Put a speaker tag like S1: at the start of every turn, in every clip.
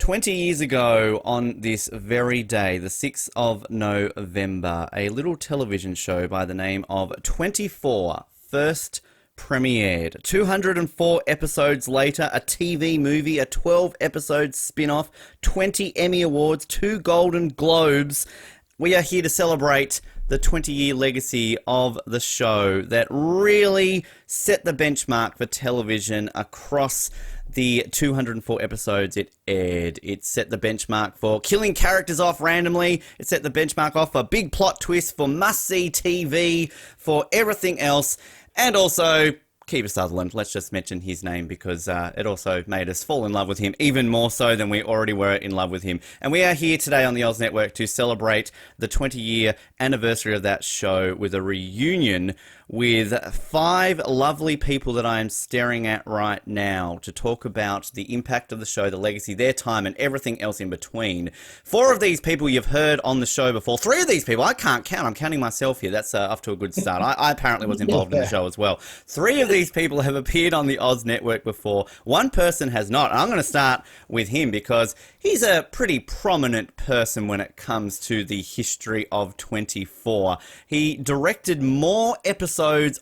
S1: 20 years ago on this very day, the 6th of November, a little television show by the name of 24 first premiered. 204 episodes later, a TV movie, a 12-episode spin-off, 20 Emmy Awards, 2 Golden Globes. We are here to celebrate the 20-year legacy of the show that really set the benchmark for television across the 204 episodes it aired. It set the benchmark for killing characters off randomly. It set the benchmark off for big plot twists, for must-see TV, for everything else. And also, Kiefer Sutherland, let's just mention his name because it also made us fall in love with him even more so than we already were in love with him. And we are here today on the Oz Network to celebrate the 20-year anniversary of that show with a reunion with 5 lovely people that I am staring at right now to talk about the impact of the show, the legacy, their time, and everything else in between. 4 of these people you've heard on the show before. 3 of these people, I can't count. I'm counting myself here. That's off to a good start. I apparently was involved in the show as well. 3 of these people have appeared on the Oz Network before. 1 person has not. And I'm going to start with him because he's a pretty prominent person when it comes to the history of 24. He directed more episodes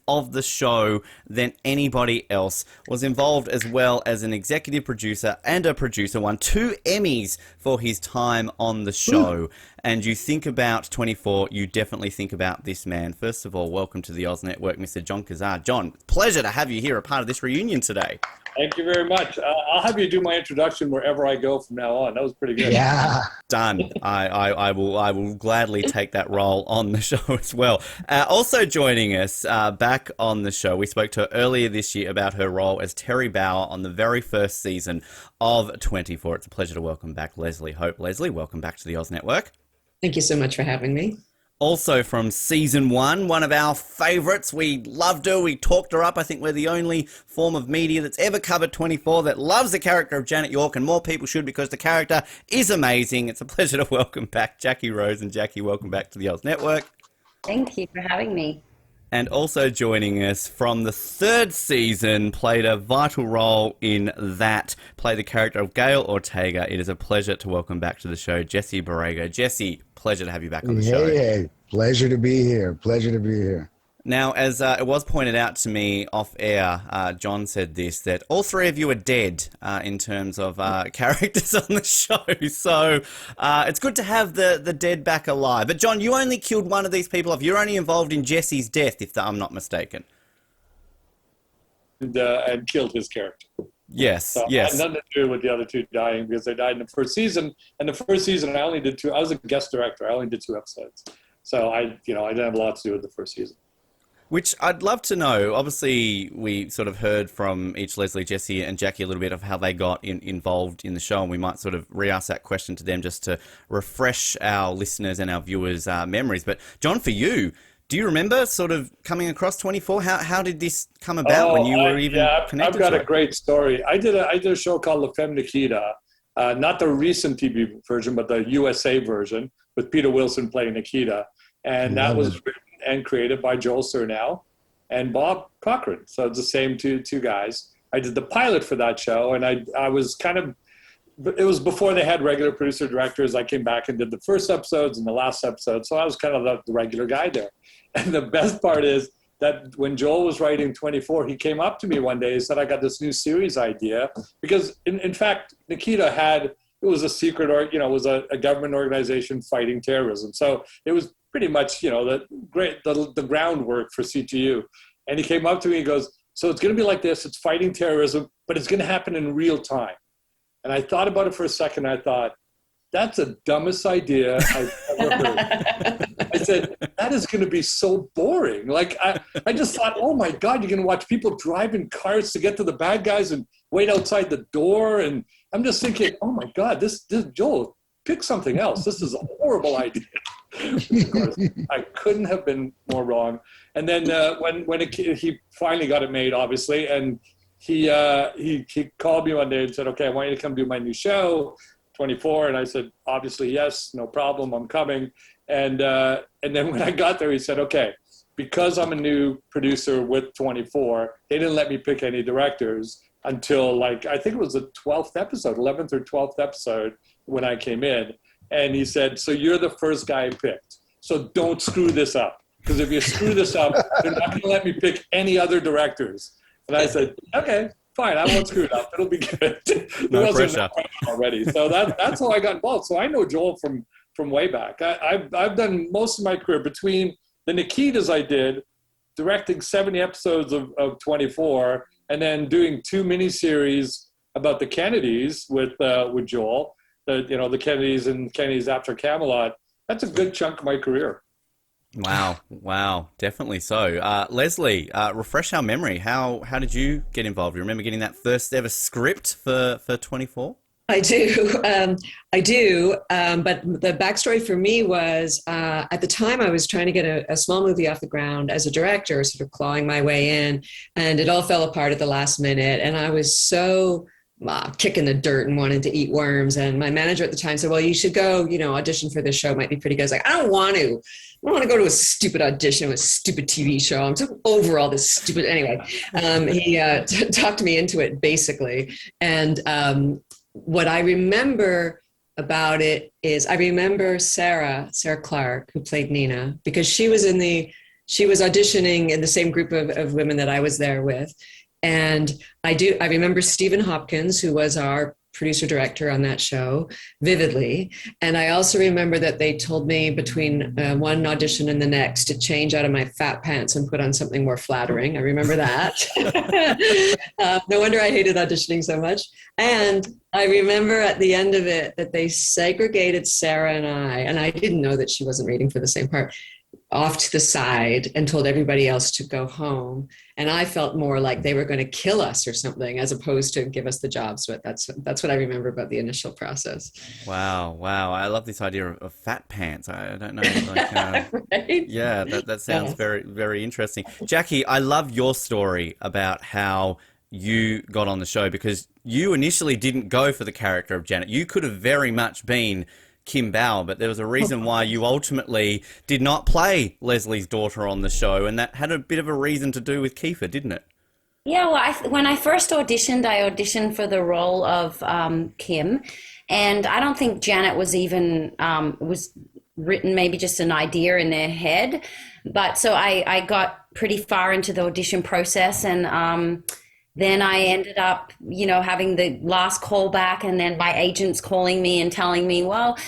S1: of the show than anybody else, was involved as well as an executive producer and a producer, won 2 Emmys for his time on the show. And you think about 24, you definitely think about this man. First of all, welcome to the Oz Network, Mr. Jon Cassar. Jon, pleasure to have you here, a part of this reunion today.
S2: Thank you very much. I'll have you do my introduction wherever I go from now on. That was pretty good.
S3: Yeah.
S1: Done. I will gladly take that role on the show as well. Also joining us back on the show, we spoke to her earlier this year about her role as Terry Bauer on the very first season of 24. It's a pleasure to welcome back Leslie Hope. Leslie, welcome back to the Oz Network.
S4: Thank you so much for having me.
S1: Also from season 1, one of our favourites. We loved her. We talked her up. I think we're the only form of media that's ever covered 24 that loves the character of Janet York, and more people should because the character is amazing. It's a pleasure to welcome back Jacqui Rosen. Jacqui, welcome back to the Oz Network.
S5: Thank you for having me.
S1: And also joining us from the 3rd season, played a vital role in that, played the character of Gail Ortega. It is a pleasure to welcome back to the show, Jesse Borrego. Jesse, pleasure to have you back on the show.
S3: Hey, pleasure to be here. Pleasure to be here.
S1: Now, as it was pointed out to me off air, Jon said this, that all 3 of you are dead in terms of characters on the show. So it's good to have the dead back alive. But Jon, you only killed one of these people off. You're only involved in Jesse's death, if I'm not mistaken.
S2: And killed his character.
S1: Yes,
S2: so
S1: yes.
S2: It had nothing to do with the other 2 dying because they died in the first season. And the first season, I only did 2. I was a guest director. I only did 2 episodes. So I didn't have a lot to do with the first season.
S1: Which I'd love to know. Obviously, we sort of heard from each Leslie, Jesse, and Jacqui a little bit of how they got involved in the show, and we might sort of re-ask that question to them just to refresh our listeners' and our viewers' memories. But Jon, for you, do you remember sort of coming across 24? How did this come about when you were even connected
S2: I've got
S1: to
S2: a great story. I did a show called La Femme Nikita, not the recent TV version, but the USA version with Peter Wilson playing Nikita, and that was written and created by Joel Surnow and Bob Cochran. So it's the same two guys. I did the pilot for that show, and I was kind of, it was before they had regular producer directors. I came back and did the first episodes and the last episode. So I was kind of the regular guy there. And the best part is that when Joel was writing 24, he came up to me one day and said, I got this new series idea. Because in fact, Nikita it was a secret, it was a government organization fighting terrorism. So it was pretty much, the groundwork for CTU. And he came up to me and goes, so it's going to be like this. It's fighting terrorism, but it's going to happen in real time. And I thought about it for a second. I thought, that's the dumbest idea I've ever heard. I said, that is going to be so boring. Like, I just thought, oh my God, you're going to watch people drive in cars to get to the bad guys and wait outside the door. And I'm just thinking, oh my God, this Joel, pick something else. This is a horrible idea. Of course, I couldn't have been more wrong. And then he finally got it made, obviously, and he called me one day and said, okay, I want you to come do my new show, 24. And I said, obviously, yes, no problem, I'm coming. And then when I got there, he said, okay, because I'm a new producer with 24, they didn't let me pick any directors. until like, I think it was the 12th episode, 11th or 12th episode when I came in. And he said, so you're the first guy I picked. So don't screw this up. Because if you screw this up, they're not going to let me pick any other directors. And I said, okay, fine, I won't screw it up. It'll be good.
S1: No pressure
S2: already. So that's how I got involved. So I know Joel from way back. I've done most of my career between the Nikitas I did, directing 70 episodes of 24, and then doing 2 miniseries about the Kennedys with Joel, the Kennedys and Kennedys After Camelot. That's a good chunk of my career.
S1: Wow, definitely so. Leslie, refresh our memory. How did you get involved? You remember getting that first ever script for 24?
S4: I do. But the backstory for me was at the time I was trying to get a small movie off the ground as a director, sort of clawing my way in, and it all fell apart at the last minute. And I was so kicking the dirt and wanting to eat worms. And my manager at the time said, well, you should go, audition for this show. It might be pretty good. I was like, I don't want to go to a stupid audition with a stupid TV show. I'm so over all this stupid. Anyway, he talked me into it basically. And what I remember about it is I remember Sarah Clark, who played Nina, because she was auditioning in the same group of women that I was there with. And I remember Stephen Hopkins, who was our producer director on that show, vividly. And I also remember that they told me between one audition and the next to change out of my fat pants and put on something more flattering. I remember that. No wonder I hated auditioning so much. And I remember at the end of it that they segregated Sarah and I didn't know that she wasn't reading for the same part, off to the side and told everybody else to go home. And I felt more like they were going to kill us or something as opposed to give us the jobs. But that's what I remember about the initial process.
S1: Wow. I love this idea of fat pants. I don't know. Like,
S4: right?
S1: Yeah, that sounds very, very interesting. Jacqui, I love your story about how you got on the show, because you initially didn't go for the character of Janet. You could have very much been Kim Bauer, but there was a reason why you ultimately did not play Leslie's daughter on the show, and that had a bit of a reason to do with Kiefer, didn't it?
S5: Yeah, well, when I first auditioned, I auditioned for the role of Kim, and I don't think Janet was even was written, maybe just an idea in their head. But so I got pretty far into the audition process, and then I ended up, having the last call back, and then my agents calling me and telling me, well,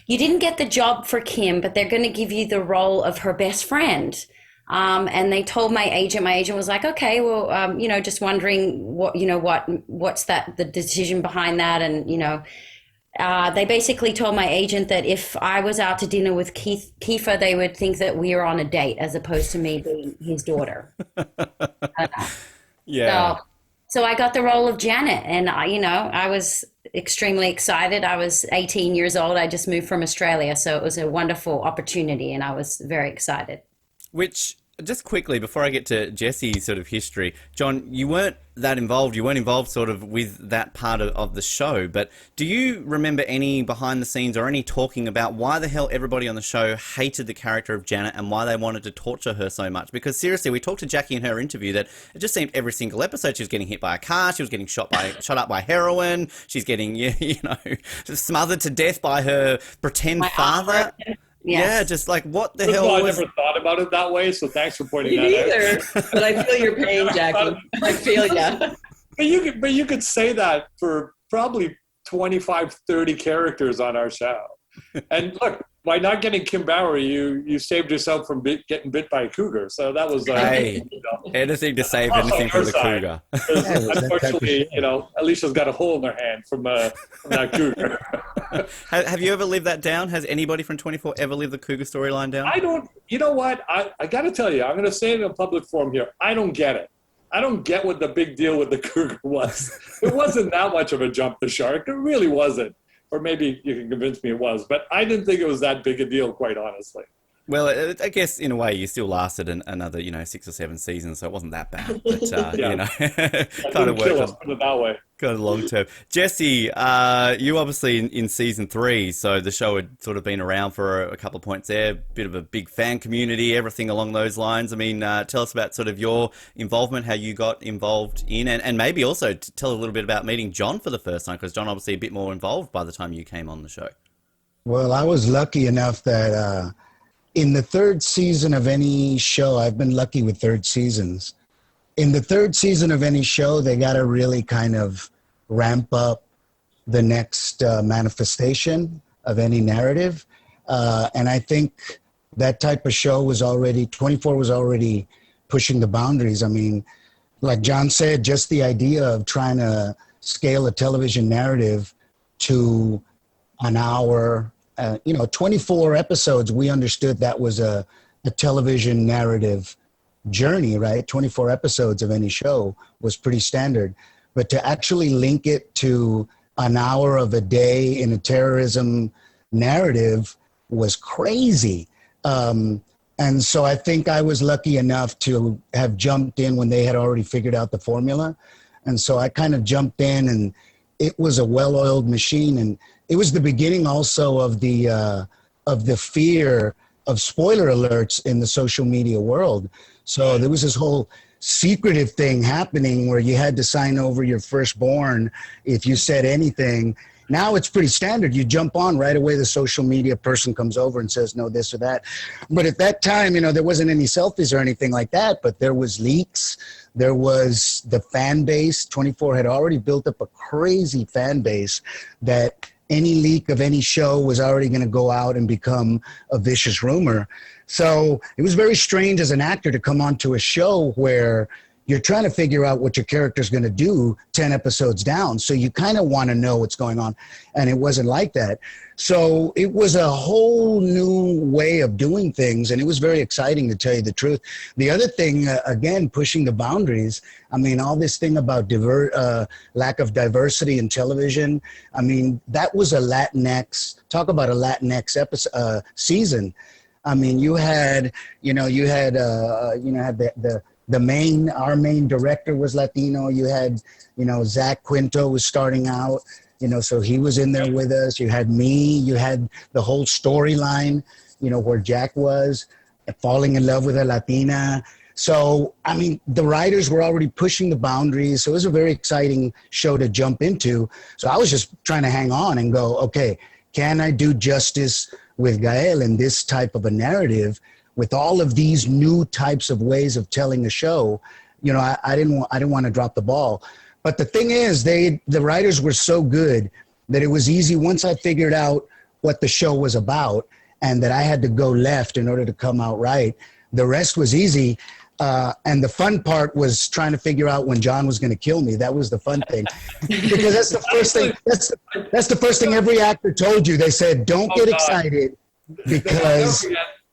S5: you didn't get the job for Kim, but they're going to give you the role of her best friend. And they told my agent was like, okay, well, just wondering what's the decision behind that. And, they basically told my agent that if I was out to dinner with Kiefer, they would think that we were on a date as opposed to me being his daughter.
S1: Yeah.
S5: So I got the role of Janet, and I was extremely excited. I was 18 years old. I just moved from Australia, so it was a wonderful opportunity, and I was very excited.
S1: Which, just quickly, before I get to Jesse's sort of history, Jon, you weren't that involved. You weren't involved sort of with that part of the show, but do you remember any behind the scenes or any talking about why the hell everybody on the show hated the character of Janet and why they wanted to torture her so much? Because seriously, we talked to Jacqui in her interview that it just seemed every single episode she was getting hit by a car, she was getting shot up by heroin, she's getting, smothered to death by her pretend father.
S5: Yes.
S1: Yeah, just like, what the hell
S2: I
S1: was...
S2: never thought about it that way, so thanks for pointing
S4: Me
S2: that
S4: neither,
S2: out.
S4: but I feel your pain, Jacqui. I feel ya.
S2: But you could say that for probably 25, 30 characters on our show. And look, by not getting Kim Bauer, you saved yourself from getting bit by a cougar. So that was
S1: anything to save anything for the cougar.
S2: Unfortunately, Alicia's got a hole in her hand from that cougar.
S1: Have you ever lived that down? Has anybody from 24 ever lived the cougar storyline down?
S2: I don't. You know what? I got to tell you, I'm going to say it in a public forum here. I don't get it. I don't get what the big deal with the cougar was. It wasn't that much of a jump the shark. It really wasn't. Or maybe you can convince me it was. But I didn't think it was that big a deal, quite honestly.
S1: Well, I guess in a way you still lasted another, 6 or 7 seasons, so it wasn't that bad. But, kind of
S2: kill
S1: worked
S2: us, put it that way.
S1: kind of long term. Jesse, you obviously in season 3, so the show had sort of been around for a couple of points there, bit of a big fan community, everything along those lines. I mean, tell us about sort of your involvement, how you got involved in, and maybe also tell a little bit about meeting Jon for the first time, because Jon obviously a bit more involved by the time you came on the show.
S3: Well, I was lucky enough that in the 3rd season of any show, I've been lucky with 3rd seasons. In the 3rd season of any show, they got to really kind of ramp up the next manifestation of any narrative. And I think that type of show was already, 24 was already pushing the boundaries. I mean, like Jon said, just the idea of trying to scale a television narrative to an hour, 24 episodes, we understood that was a television narrative journey, right? 24 episodes of any show was pretty standard. But to actually link it to an hour of a day in a terrorism narrative was crazy. And so I think I was lucky enough to have jumped in when they had already figured out the formula. And so I kind of jumped in, and it was a well-oiled machine. And it was the beginning also of the fear of spoiler alerts in the social media world. So there was this whole secretive thing happening where you had to sign over your firstborn if you said anything. Now it's pretty standard. You jump on right away. The social media person comes over and says, no, this or that. But at that time, there wasn't any selfies or anything like that, but there was leaks. There was the fan base. 24 had already built up a crazy fan base that any leak of any show was already going to go out and become a vicious rumor. So it was very strange as an actor to come onto a show where you're trying to figure out what your character's going to do 10 episodes down. So you kind of want to know what's going on. And it wasn't like that. So it was a whole new way of doing things. And it was very exciting, to tell you the truth. The other thing, again, pushing the boundaries. I mean, all this thing about lack of diversity in television. I mean, that was a Latinx, talk about a Latinx episode, season. I mean, you had our main director was Latino. You had, Zach Quinto was starting out, so he was in there with us. You had me, you had the whole storyline, where Jack was falling in love with a Latina. So, I mean, the writers were already pushing the boundaries. So it was a very exciting show to jump into. So I was just trying to hang on and go, okay, can I do justice with Gael in this type of a narrative with all of these new types of ways of telling a show? I didn't want to drop the ball. But the thing is, the writers were so good that it was easy once I figured out what the show was about and that I had to go left in order to come out right. The rest was easy. And the fun part was trying to figure out when Jon was going to kill me. That was the fun thing, because that's the first thing. That's the first thing every actor told you. They said, "Don't get excited," because.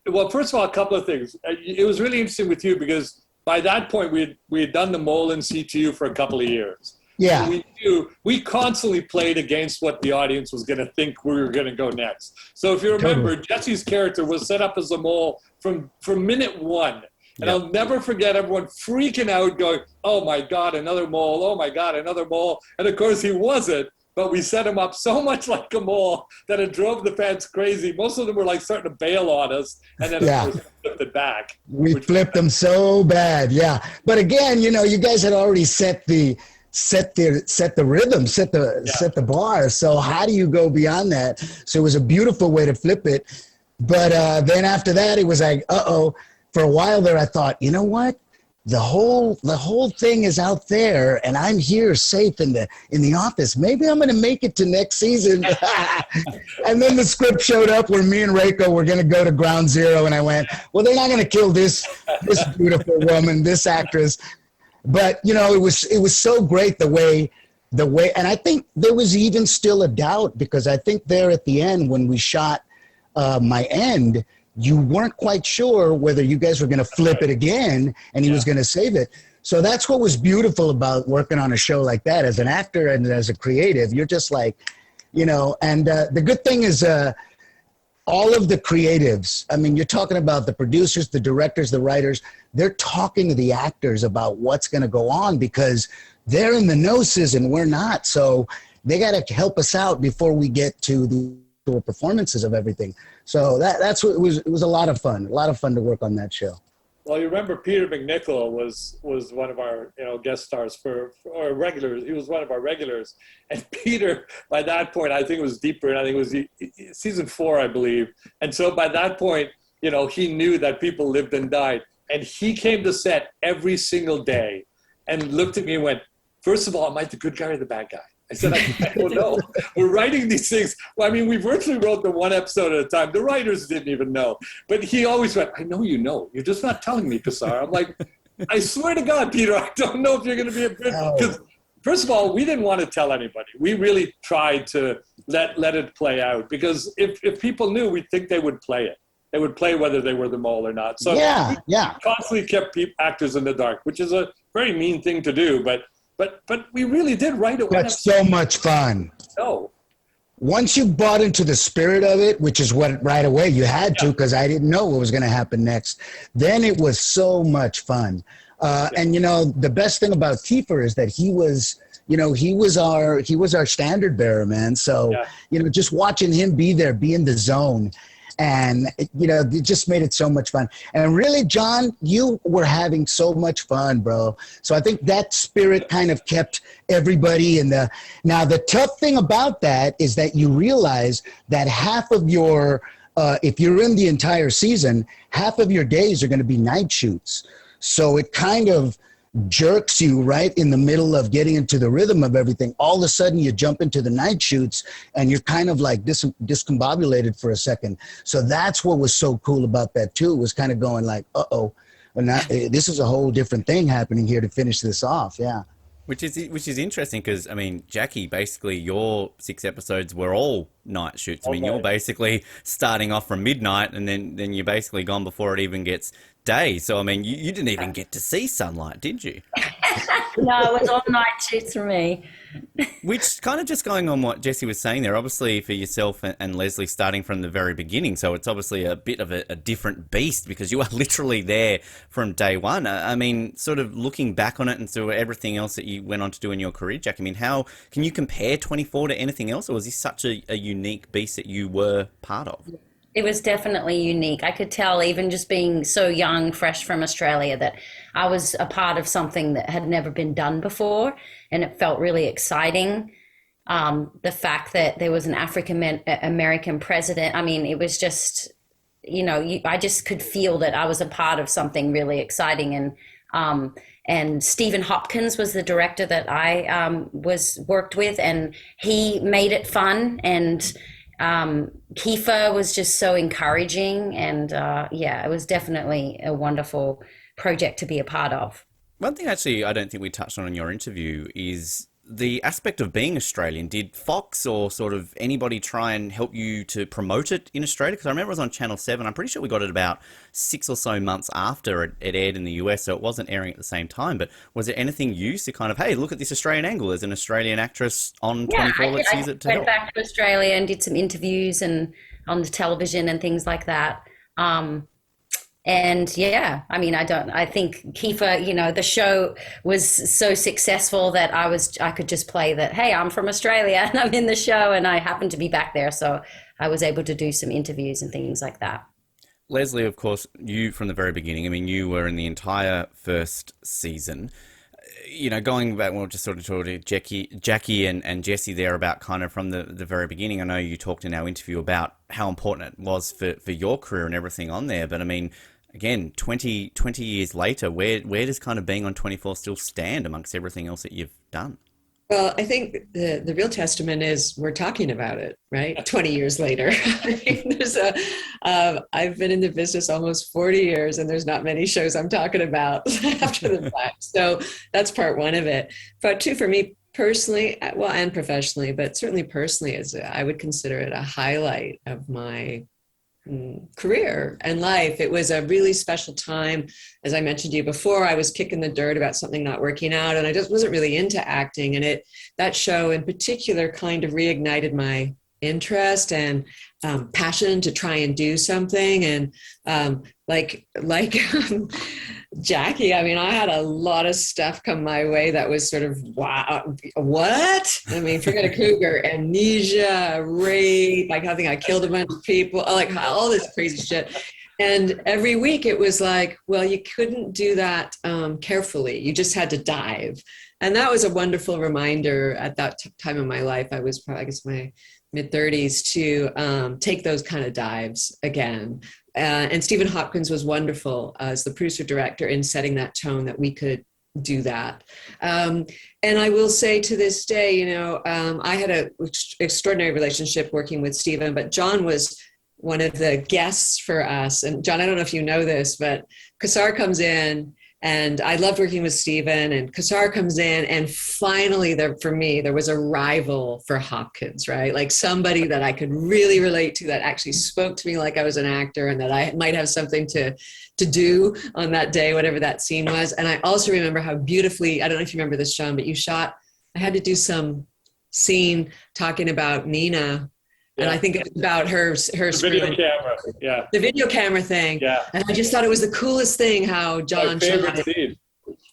S2: Well, first of all, a couple of things. It was really interesting with you because by that point we had done the mole in CTU for a couple of years.
S3: Yeah.
S2: So we constantly played against what the audience was going to think we were going to go next. So if you remember, Jesse's character was set up as a mole from minute one. And I'll never forget everyone freaking out going, oh my God, another mole. Oh my God, another mole. And of course he wasn't, but we set him up so much like a mole that it drove the fans crazy. Most of them were like starting to bail on us. And then of course we flipped it back.
S3: We flipped them so bad. Yeah. But again, you guys had already set the rhythm, set the bar. So how do you go beyond that? So it was a beautiful way to flip it. But then after that, it was like, uh-oh. For a while there, I thought, you know what? The whole thing is out there, and I'm here safe in the office. Maybe I'm going to make it to next season. And then the script showed up where me and Reiko were going to go to ground zero, and I went, well, they're not going to kill this beautiful woman, this actress. But it was so great the way, and I think there was even still a doubt, because I think there at the end when we shot my end, you weren't quite sure whether you guys were going to flip it again and he was going to save it. So that's what was beautiful about working on a show like that. As an actor and as a creative, you're just like, and the good thing is all of the creatives, I mean, you're talking about the producers, the directors, the writers, they're talking to the actors about what's going to go on because they're in the gnosis and we're not. So they got to help us out before we get to the performances of everything. So that's what it was a lot of fun to work on that show.
S2: Well, you remember Peter Mcnichol was one of our guest stars or regulars. He was one of our regulars, and Peter by that point I think it was deeper, and I think it was season 4, I believe. And so by that point, he knew that people lived and died, and he came to set every single day, and looked at me and went, "First of all, am I the good guy or the bad guy?" I said, I don't know. We're writing these things. Well, I mean, we virtually wrote them one episode at a time. The writers didn't even know. But he always went, "I know you know. You're just not telling me, Cassar." I'm like, "I swear to God, Peter, I don't know if you're going to be a good..." Because first of all, we didn't want to tell anybody. We really tried to let it play out. Because if people knew, we'd think they would play it. They would play whether they were the mole or not. So we constantly kept actors in the dark, which is a very mean thing to do. But we really did write it.
S3: That's so much fun.
S2: No.
S3: Once you bought into the spirit of it, which is what right away you had to, because I didn't know what was going to happen next, then it was so much fun. And the best thing about Kiefer is that he was our standard bearer, man. So just watching him be there, be in the zone. And, it just made it so much fun. And really, Jon, you were having so much fun, bro. So I think that spirit kind of kept everybody in the... Now, the tough thing about that is that you realize that half of your... if you're in the entire season, half of your days are going to be night shoots. So it kind of jerks you right in the middle of getting into the rhythm of everything. All of a sudden you jump into the night shoots and you're kind of like discombobulated for a second. So that's what was so cool about that too, was kind of going like, this is a whole different thing happening here to finish this off. Yeah.
S1: Which is interesting because, I mean, Jacqui, basically your 6 episodes were all night shoots. I mean, you're basically starting off from midnight and then you're basically gone before it even gets day. So, I mean, you didn't even get to see sunlight, did you?
S5: No, it was all night shoots for me.
S1: Which kind of just going on what Jesse was saying there, obviously for yourself and Leslie starting from the very beginning, so it's obviously a bit of a different beast because you are literally there from day one. I mean, sort of looking back on it and so everything else that you went on to do in your career, Jack, I mean, how can you compare 24 to anything else, or was this such a unique beast that you were part of?
S5: It was definitely unique. I could tell, even just being so young, fresh from Australia, that I was a part of something that had never been done before, and it felt really exciting. The fact that there was an African American president, I mean, it was just, I just could feel that I was a part of something really exciting. And Stephen Hopkins was the director that I worked with, and he made it fun. And Kiefer was just so encouraging, and it was definitely a wonderful project to be a part of.
S1: One thing actually I don't think we touched on in your interview is the aspect of being Australian. Did Fox or sort of anybody try and help you to promote it in Australia? Because I remember it was on Channel 7. I'm pretty sure we got it about 6 or so months after it aired in the US, so it wasn't airing at the same time. But was there anything used to kind of, hey, look at this Australian angle. There's an Australian actress on 24. Let's use it to help.
S5: I went back to Australia and did some interviews and on the television and things like that. And I mean, I think Kiefer, the show was so successful that I could just play that, hey, I'm from Australia and I'm in the show, and I happened to be back there. So I was able to do some interviews and things like that.
S1: Leslie, of course, you from the very beginning, I mean, you were in the entire first season. Going back, we'll just sort of talk to Jacqui and Jesse there about kind of from the very beginning. I know you talked in our interview about how important it was for your career and everything on there. But I mean, again, 20 years later, where does kind of being on 24 still stand amongst everything else that you've done?
S4: Well, I think the real testament is we're talking about it, right? 20 years later. I've been in the business almost 40 years, and there's not many shows I'm talking about after the fact. So that's part one of it. But two, for me personally, well, and professionally, but certainly personally, I would consider it a highlight of my career and life. It was a really special time. As I mentioned to you before, I was kicking the dirt about something not working out, and I just wasn't really into acting. And that show in particular kind of reignited my interest and passion to try and do something. And like Jacqui, I mean, I had a lot of stuff come my way that was sort of, wow, what? I mean, forget a cougar, amnesia, rape, like I think I killed a bunch of people, like all this crazy shit. And every week it was like, well, you couldn't do that carefully. You just had to dive. And that was a wonderful reminder at that time in my life. I was probably, I guess, my mid-30s to take those kind of dives again. And Stephen Hopkins was wonderful as the producer director in setting that tone that we could do that. And I will say to this day, you know, I had an extraordinary relationship working with Stephen, but Jon was one of the guests for us. And Jon, I don't know if you know this, but Cassar comes in, and I loved working with Stephen, and Cassar comes in, and finally for me, there was a rival for Hopkins, right? Like somebody that I could really relate to, that actually spoke to me like I was an actor, and that I might have something to do on that day, whatever that scene was. And I also remember how beautifully, I don't know if you remember this, Jon, but I had to do some scene talking about Nina. Yeah. And I think it was about her
S2: the video camera, yeah.
S4: The video camera thing.
S2: Yeah.
S4: And I just thought it was the coolest thing how Jon shot it.
S2: Scene.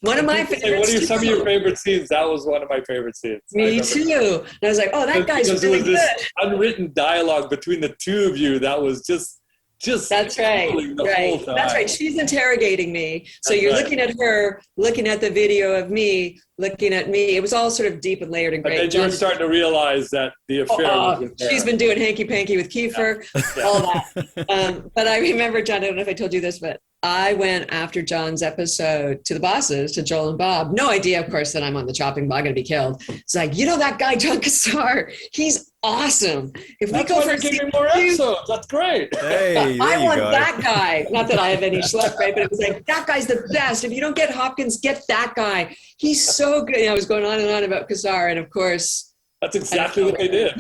S4: One of my favorites.
S2: What are some of your favorite scenes? That was one of my favorite scenes.
S4: Me too. And I was like, oh, that guy's really good. This
S2: unwritten dialogue between the two of you that was just
S4: that's right. Right. That's right. She's interrogating me. So you're looking at her, looking at the video of me, looking at me. It was all sort of deep and layered and great.
S2: And then you're starting to realize that the affair was with her.
S4: She's been doing hanky-panky with Kiefer, all that. But I remember, Jon, I don't know if I told you this, but I went after Jon's episode to the bosses, to Joel and Bob. No idea, of course, that I'm on the chopping block, going to be killed. It's like, you know that guy, Jon Cassar? He's awesome. If we go for
S2: giving more episodes, that's great.
S1: Hey,
S4: I want that guy. Not that I have any schluck, right? But it was like, that guy's the best. If you don't get Hopkins, get that guy. He's so good. And I was going on and on about Cassar, and of course,
S2: that's exactly what they did.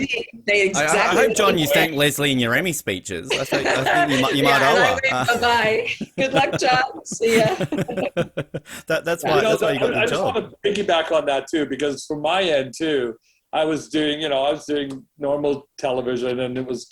S1: I hope, Jon, you thank Leslie in your Emmy speeches. I think you might owe her.
S4: Bye. Good luck, Jon. See ya.
S1: That's why you got the job.
S2: I just want to piggyback on that too, because from my end too, I was doing normal television, and it was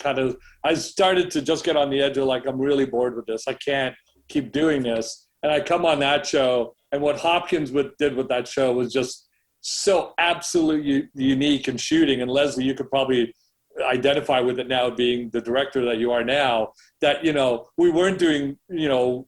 S2: I started to just get on the edge of like, I'm really bored with this. I can't keep doing this. And I come on that show, and what Hopkins did with that show was just so absolutely unique in shooting. And Leslie, you could probably identify with it now, being the director that you are now, that, we weren't doing,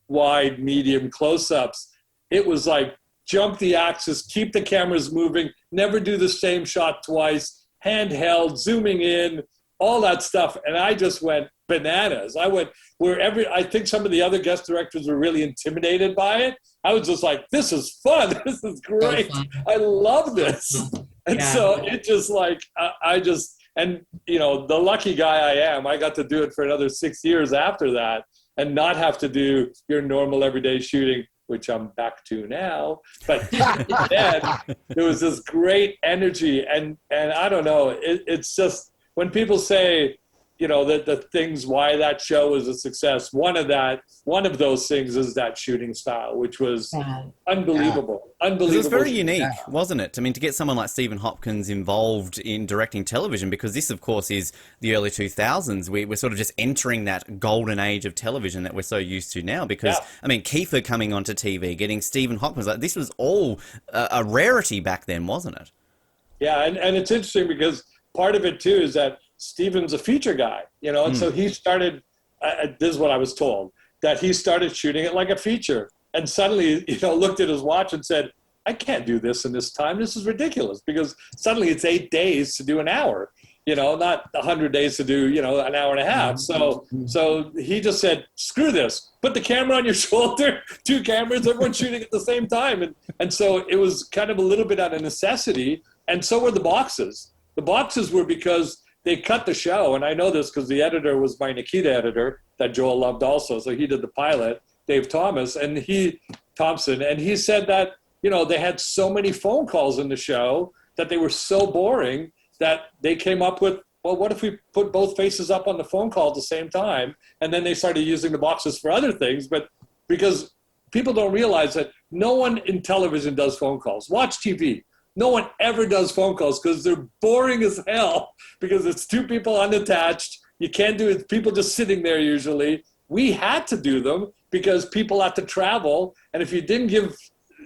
S2: wide, medium close-ups. It was like, jump the axis, keep the cameras moving, never do the same shot twice, handheld, zooming in, all that stuff. And I just went bananas. I went I think some of the other guest directors were really intimidated by it. I was just like, this is fun. This is great. I love this. And so it just like, the lucky guy I am, I got to do it for another 6 years after that and not have to do your normal everyday shooting, which I'm back to now. But then there was this great energy. And I don't know, it's just, when people say, that the things why that show was a success, one of those things is that shooting style, which was unbelievable. Unbelievable.
S1: It was very unique, wasn't it? I mean, to get someone like Stephen Hopkins involved in directing television, because this, of course, is the early 2000s. We're sort of just entering that golden age of television that we're so used to now. Because, I mean, Kiefer coming onto TV, getting Stephen Hopkins, like, this was all a rarity back then, wasn't it?
S2: Yeah, and it's interesting because part of it, too, is that Stephen's a feature guy, and so he started, this is what I was told, that he started shooting it like a feature, and suddenly, looked at his watch and said, I can't do this in this time. This is ridiculous, because suddenly it's 8 days to do an hour, not 100 days to do, an hour and a half. So he just said, screw this, put the camera on your shoulder, 2 cameras, everyone shooting at the same time. And so it was kind of a little bit out of necessity. And so were the boxes. The boxes were because they cut the show, and I know this because the editor was my Nikita editor that Joel loved also. So he did the pilot, Dave Thompson, and he said that, they had so many phone calls in the show that they were so boring that they came up with, well, what if we put both faces up on the phone call at the same time? And then they started using the boxes for other things, but because people don't realize that no one in television does phone calls. Watch TV. No one ever does phone calls because they're boring as hell because it's two people unattached. You can't do it. People just sitting there usually. We had to do them because people had to travel. And if you didn't give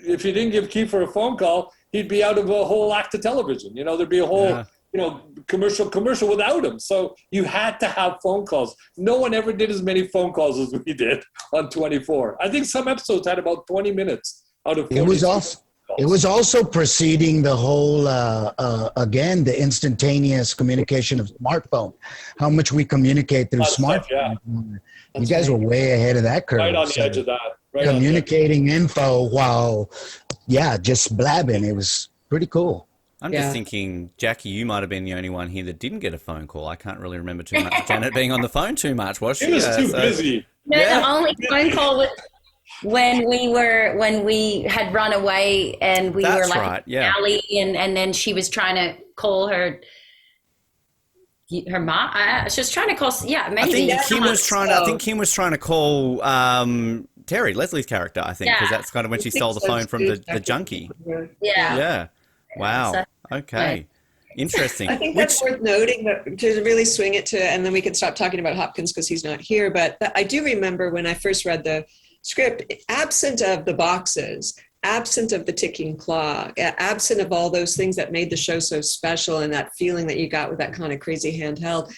S2: Kiefer a phone call, he'd be out of a whole act of television. You know, there'd be a whole, commercial without him. So you had to have phone calls. No one ever did as many phone calls as we did on 24. I think some episodes had about 20 minutes out of 40.
S3: It was also preceding the whole, again, the instantaneous communication of smartphone, how much we communicate through smartphone.
S2: Yeah.
S3: You guys were way ahead of that curve.
S2: Right on the edge of that. Right
S3: communicating info while, just blabbing. It was pretty cool.
S1: I'm just thinking, Jacqui, you might have been the only one here that didn't get a phone call. I can't really remember too much. Janet being on the phone too much, was she?
S2: She was too busy.
S5: No, the only phone call was when we had run away and we were like in the alley, and then she was trying to call her mom. She was trying to call. Yeah, maybe.
S1: I think Kim was trying to call Terry, Leslie's character. I think because that's kind of when she stole the phone from the junkie.
S5: Yeah.
S1: Yeah. Wow. Okay. Interesting.
S4: I think that's worth noting, but to really swing it to, and then we can stop talking about Hopkins because he's not here. But I do remember when I first read the script, absent of the boxes, absent of the ticking clock, absent of all those things that made the show so special and that feeling that you got with that kind of crazy handheld,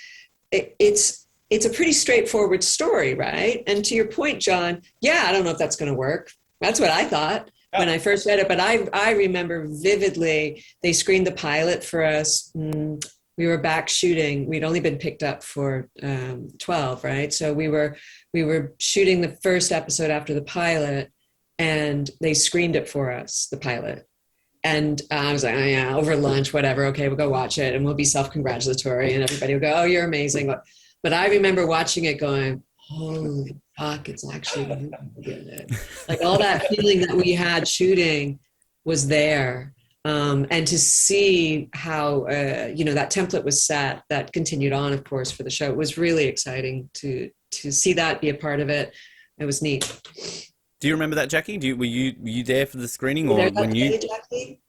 S4: it's a pretty straightforward story, right? And to your point, Jon, I don't know if that's going to work. That's what I thought when I first read it, but I remember vividly they screened the pilot for us. We were back shooting. We'd only been picked up for 12, right? So we were shooting the first episode after the pilot, and they screened it for us, the pilot. And I was like, over lunch, whatever. Okay, we'll go watch it, and we'll be self-congratulatory, and everybody will go, oh, you're amazing. But I remember watching it going, holy fuck, it's actually really good. Like all that feeling that we had shooting was there. And to see how, that template was set, that continued on, of course, for the show, it was really exciting to see that be a part of it. It was neat.
S1: Do you remember that, Jacqui? Were you there for the screening, or when you?
S4: Jacqui?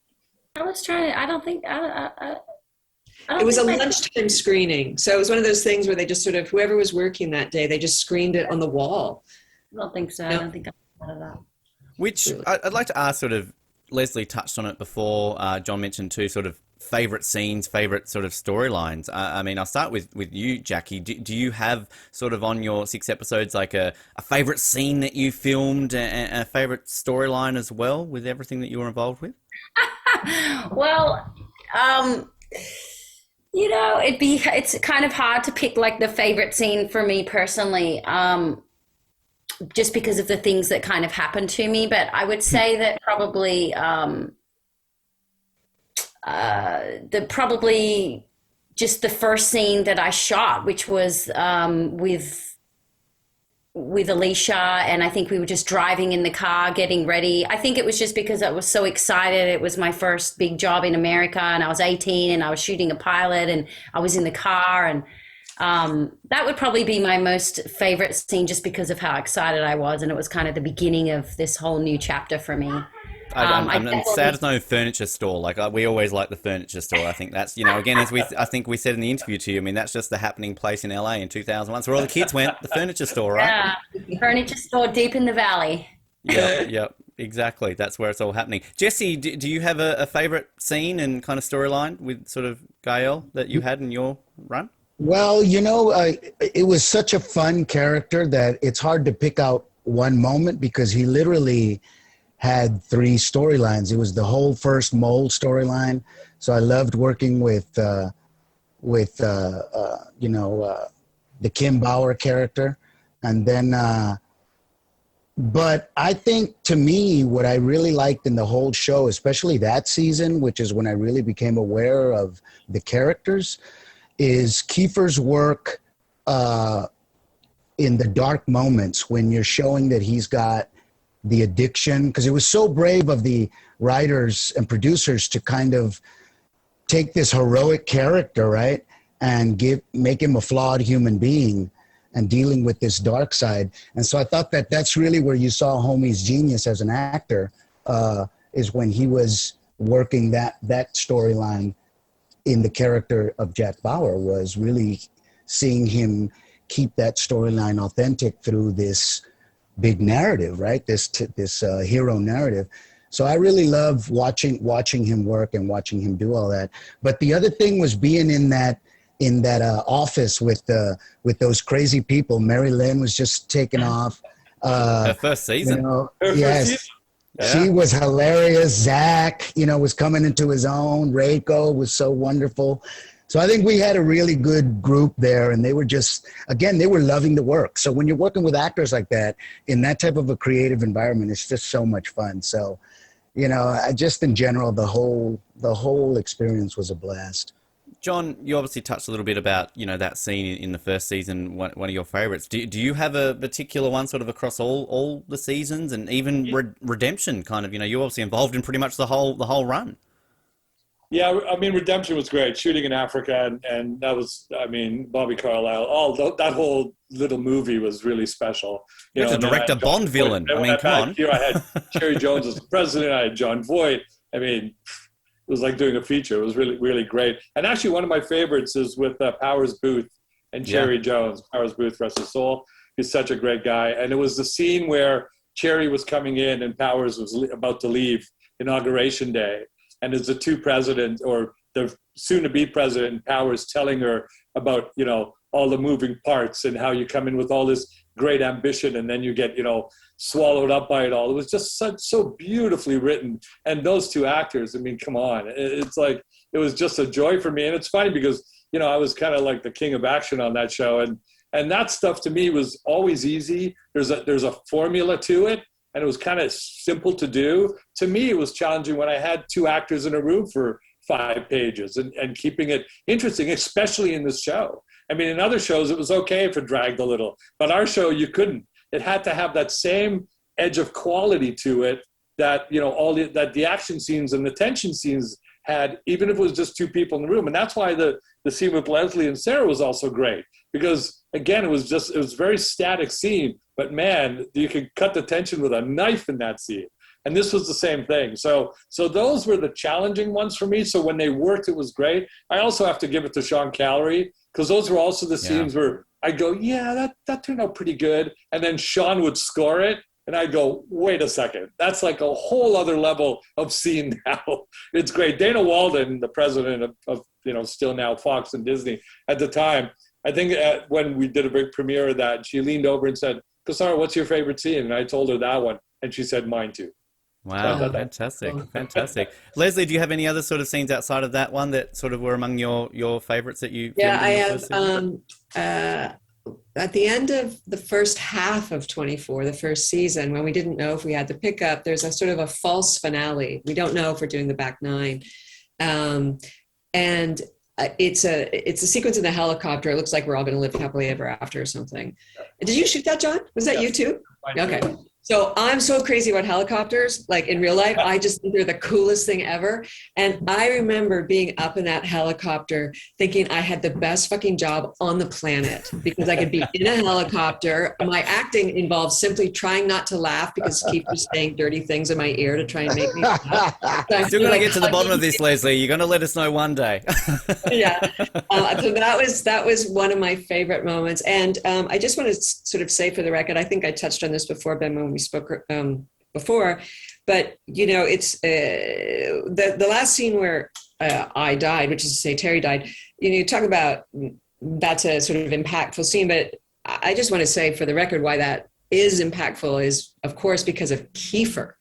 S5: I was trying. I don't think.
S4: It was a lunchtime screening, so it was one of those things where they just sort of, whoever was working that day, they just screened it on the wall.
S5: I don't think so. No. I don't think I'm part of that.
S1: Which I'd like to ask, sort of, Leslie touched on it before. Jon mentioned too, sort of favorite scenes, favorite sort of storylines. I mean, I'll start with you, Jacqui. Do you have sort of on your 6 episodes like a favorite scene that you filmed and a favorite storyline as well with everything that you were involved with?
S5: Well, it's kind of hard to pick like the favorite scene for me personally. Just because of the things that kind of happened to me. But I would say that probably just the first scene that I shot, which was with Alicia, and I think we were just driving in the car getting ready. I think it was just because I was so excited. It was my first big job in America, and I was 18 and I was shooting a pilot, and I was in the car, and that would probably be my most favorite scene just because of how excited I was, and it was kind of the beginning of this whole new chapter for me.
S1: I'm sad there's no furniture store. Like we always like the furniture store. I think that's, again, as I think we said in the interview to you, I mean, that's just the happening place in LA in 2001. So where all the kids went, the furniture store, right?
S5: Yeah, furniture store deep in the valley.
S1: Yep, exactly. That's where it's all happening. Jesse, do you have a favorite scene and kind of storyline with sort of Gael that you had in your run?
S3: Well, it was such a fun character that it's hard to pick out one moment because he literally had 3 storylines. It was the whole first Mole storyline. So I loved working with the Kim Bauer character. And then, but I think to me, what I really liked in the whole show, especially that season, which is when I really became aware of the characters, is Kiefer's work in the dark moments when you're showing that he's got the addiction, because it was so brave of the writers and producers to kind of take this heroic character, right, and make him a flawed human being and dealing with this dark side. And so I thought that that's really where you saw Homie's genius as an actor, is when he was working that storyline in the character of Jack Bauer was really seeing him keep that storyline authentic through this big narrative, right? This hero narrative. So I really love watching him work and watching him do all that. But the other thing was being in that office with those crazy people. Mary Lynn was just taken off.
S1: Her first season.
S2: Her first
S3: Yes.
S2: season.
S3: She was hilarious. Zach, was coming into his own. Reiko was so wonderful. So I think we had a really good group there, and they were just, again, they were loving the work. So when you're working with actors like that in that type of a creative environment, it's just so much fun. So, just in general, the whole experience was a blast.
S1: Jon, you obviously touched a little bit about, that scene in the first season, one of your favorites. Do you have a particular one sort of across all the seasons, and even Redemption kind of, you're obviously involved in pretty much the whole run?
S2: Yeah, I mean, Redemption was great. Shooting in Africa, and that was, Bobby Carlyle, that whole little movie was really special.
S1: You had to direct a Bond villain. I mean, come on.
S2: Here I had Cherry Jones as the president. I had John Voight. I mean, it was like doing a feature. It was really, really great. And actually, one of my favorites is with Powers Booth and Cherry Jones. Powers Booth, rest his soul. He's such a great guy. And it was the scene where Cherry was coming in and Powers was about to leave Inauguration Day. And as the two presidents, or the soon-to-be president, Powers telling her about, all the moving parts and how you come in with all this great ambition and then you get, swallowed up by it all. It was just so beautifully written. And those two actors, I mean, come on. It's like, it was just a joy for me. And it's funny because, I was kind of like the king of action on that show. And that stuff to me was always easy. There's a formula to it. And it was kind of simple to do. To me, it was challenging when I had two actors in a room for 5 pages and keeping it interesting, especially in this show. I mean, in other shows, it was okay if it dragged a little. But our show, you couldn't. It had to have that same edge of quality to it that, that the action scenes and the tension scenes had, even if it was just two people in the room. And that's why the scene with Leslie and Sarah was also great. Because, again, it was a very static scene. But man, you could cut the tension with a knife in that scene. And this was the same thing. So those were the challenging ones for me. So when they worked, it was great. I also have to give it to Sean Callery, because those were also the scenes where I go, yeah, that turned out pretty good. And then Sean would score it. And I go, wait a second. That's like a whole other level of scene now. It's great. Dana Walden, the president of still now Fox and Disney at the time, I think when we did a big premiere of that, she leaned over and said, Cassar, what's your favorite scene? And I told her that one. And she said, mine too.
S1: Wow, fantastic. Leslie, do you have any other sort of scenes outside of that one that sort of were among your favorites that you...
S4: Yeah, I have... at the end of the first half of 24, the first season, when we didn't know if we had the pickup, there's a sort of a false finale. We don't know if we're doing the back 9. And it's a sequence in the helicopter. It looks like we're all going to live happily ever after or something. Did you shoot that, Jon? Was that you too? Okay. So I'm so crazy about helicopters, like in real life. I just think they're the coolest thing ever. And I remember being up in that helicopter thinking I had the best fucking job on the planet because I could be in a helicopter. My acting involves simply trying not to laugh because Keith was saying dirty things in my ear to try and make me laugh. So
S1: still going to get to the bottom of this, Leslie. You're going to let us know one day.
S4: Yeah. So that was one of my favorite moments. And I just want to sort of say for the record, I think I touched on this before, Ben, when we spoke before, but it's the last scene where I died, which is to say Terry died. You talk about that's a sort of impactful scene, but I just want to say for the record why that is impactful is, of course, because of Kiefer.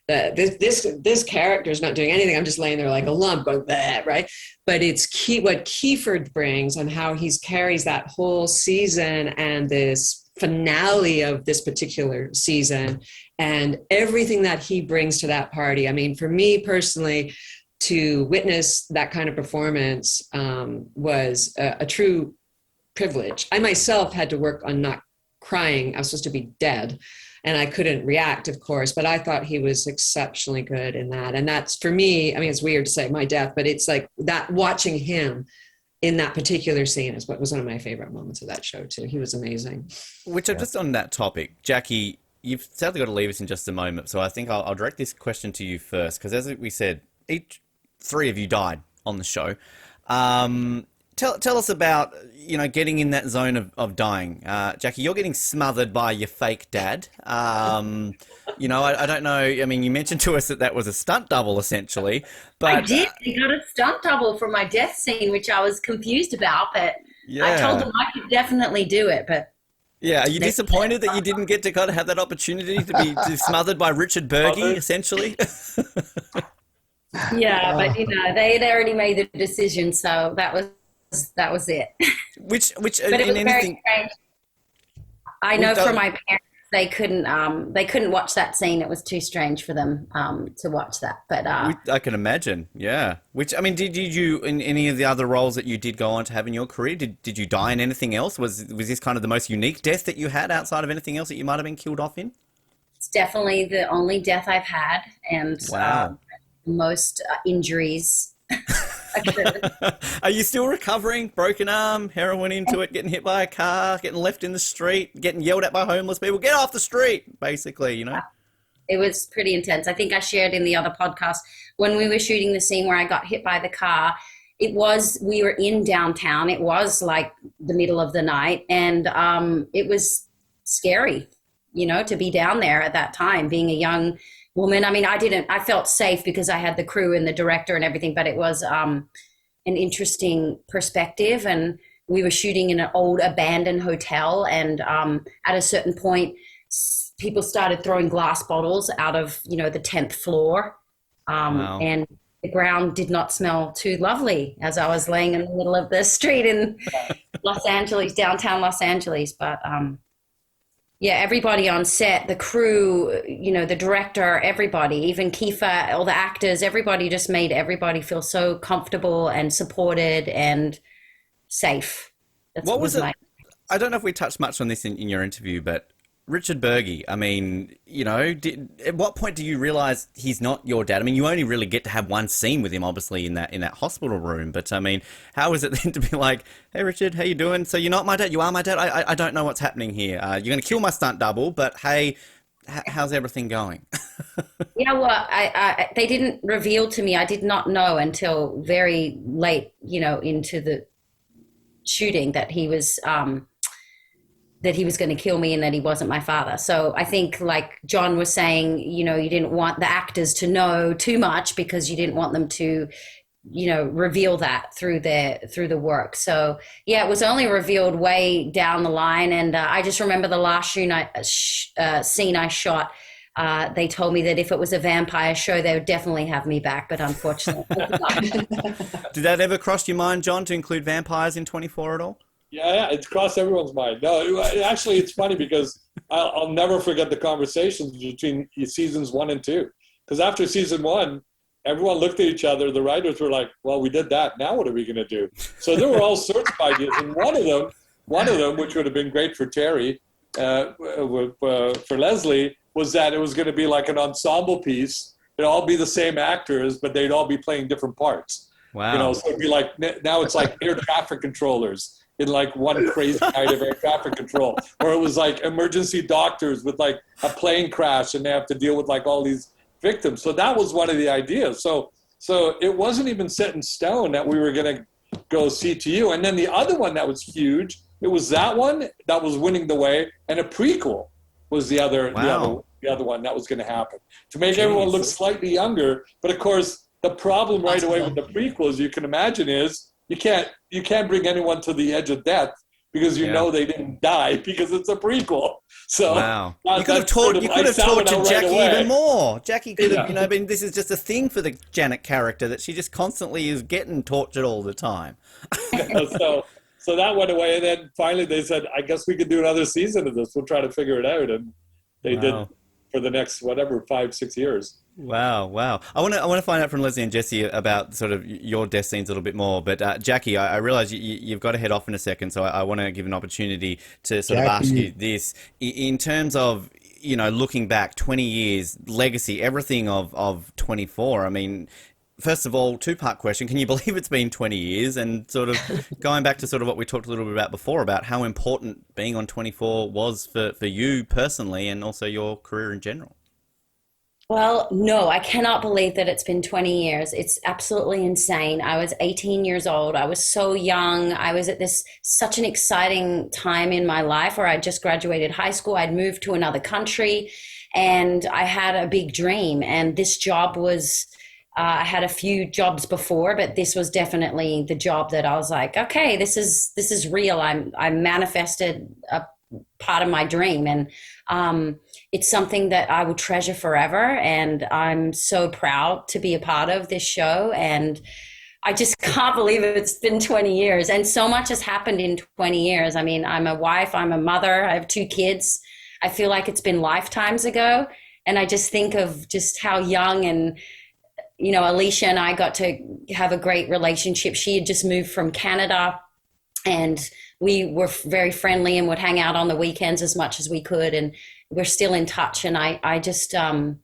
S4: This character is not doing anything. I'm just laying there like a lump going, bleh, right? But it's what Kiefer brings and how he carries that whole season and this finale of this particular season and everything that he brings to that party. I mean, for me personally, to witness that kind of performance was a true privilege. I myself had to work on not crying. I was supposed to be dead and I couldn't react, of course, but I thought he was exceptionally good in that. And that's, for me, I mean, it's weird to say my death, but it's like that, watching him in that particular scene is what was one of my favorite moments of that show too. He was amazing.
S1: Which just on that topic, Jacqui, you've sadly got to leave us in just a moment. So I think I'll direct this question to you first, because as we said, each three of you died on the show. Tell us about, getting in that zone of dying. Jacqui, you're getting smothered by your fake dad. I don't know. I mean, you mentioned to us that was a stunt double, essentially. But
S5: I did. They got a stunt double for my death scene, which I was confused about. But I told them I could definitely do it. But
S1: yeah, are you disappointed that you didn't get to kind of have that opportunity to be smothered by Richard Burgi, essentially?
S5: Yeah, but they already made the decision, so that was it.
S1: Which
S5: but it
S1: in
S5: was
S1: anything,
S5: very strange. I know from my parents they couldn't watch that scene. It was too strange for them to watch that. But
S1: I can imagine, yeah. Which, I mean, did you in any of the other roles that you did go on to have in your career? Did you die in anything else? Was this kind of the most unique death that you had outside of anything else that you might have been killed off in?
S5: It's definitely the only death I've had, and
S1: wow.
S5: Most injuries.
S1: Are you still recovering? Broken arm, heroin into it, getting hit by a car, getting left in the street, getting yelled at by homeless people. Get off the street, basically,
S5: It was pretty intense. I think I shared in the other podcast when we were shooting the scene where I got hit by the car. We were in downtown. It was like the middle of the night, and it was scary, to be down there at that time, being a young woman. I mean, I felt safe because I had the crew and the director and everything, but it was an interesting perspective. And we were shooting in an old abandoned hotel. And at a certain point, people started throwing glass bottles out of, the 10th floor.
S1: Wow.
S5: And the ground did not smell too lovely as I was laying in the middle of the street in Los Angeles, downtown Los Angeles. But yeah, everybody on set, the crew, the director, everybody, even Kiefer, all the actors, everybody just made everybody feel so comfortable and supported and safe.
S1: What was it? I don't know if we touched much on this in your interview, but Richard Burgi, I mean, at what point do you realize he's not your dad? I mean, you only really get to have one scene with him, obviously, in that hospital room. But I mean, how is it then to be like, hey, Richard, how you doing? So you're not my dad, you are my dad? I don't know what's happening here. You're going to kill my stunt double, but hey, how's everything going?
S5: Yeah, well, they didn't reveal to me. I did not know until very late, into the shooting that he was going to kill me and that he wasn't my father. So I think, like Jon was saying, you didn't want the actors to know too much because you didn't want them to, reveal that through the work. So yeah, it was only revealed way down the line. And I just remember the last scene I shot. They told me that if it was a vampire show, they would definitely have me back, but unfortunately.
S1: Did that ever cross your mind, Jon, to include vampires in 24 at all?
S2: Yeah, it's crossed everyone's mind. No, actually, it's funny because I'll never forget the conversations between seasons 1 and 2. Because after season 1, everyone looked at each other. The writers were like, "Well, we did that. Now what are we going to do?" So there were all sorts of ideas, and one of them, which would have been great for Terry, for Leslie, was that it was going to be like an ensemble piece. It'd all be the same actors, but they'd all be playing different parts.
S1: Wow.
S2: So it'd be like now it's like air traffic controllers in like one crazy night of air traffic control, or it was like emergency doctors with like a plane crash and they have to deal with like all these victims. So that was one of the ideas. So it wasn't even set in stone that we were going to go CTU. And then the other one that was huge, it was that one that was winning the way, and a prequel was the other one that was going to happen to make everyone look slightly younger. But of course, the problem right away with the prequels, you can imagine, is you can't bring anyone to the edge of death because know they didn't die because it's a prequel. So
S1: wow. You could have tortured Jacqui even more. Jacqui could have, I mean, this is just a thing for the Janet character that she just constantly is getting tortured all the time.
S2: So that went away, and then finally they said, I guess we could do another season of this. We'll try to figure it out, and they did for the next 5-6 years.
S1: Wow. I want to find out from Leslie and Jesse about sort of your death scenes a little bit more. But Jacqui, I realize you've got to head off in a second, so I want to give an opportunity to sort of ask you this. In terms of, looking back 20 years, legacy, everything of 24, I mean, first of all, two-part question. Can you believe it's been 20 years? And sort of going back to sort of what we talked a little bit about before, about how important being on 24 was for you personally and also your career in general.
S5: Well, no, I cannot believe that it's been 20 years. It's absolutely insane. I was 18 years old. I was so young. I was at this such an exciting time in my life where I just graduated high school. I'd moved to another country and I had a big dream. And this job was, I had a few jobs before, but this was definitely the job that I was like, okay, this is real. I manifested a part of my dream. And it's something that I will treasure forever. And I'm so proud to be a part of this show. And I just can't believe it's been 20 years. And so much has happened in 20 years. I mean, I'm a wife, I'm a mother, I have 2 kids. I feel like it's been lifetimes ago. And I just think of just how young and, you know, Alicia and I got to have a great relationship. She had just moved from Canada and we were very friendly and would hang out on the weekends as much as we could. And we're still in touch. And I just, I'm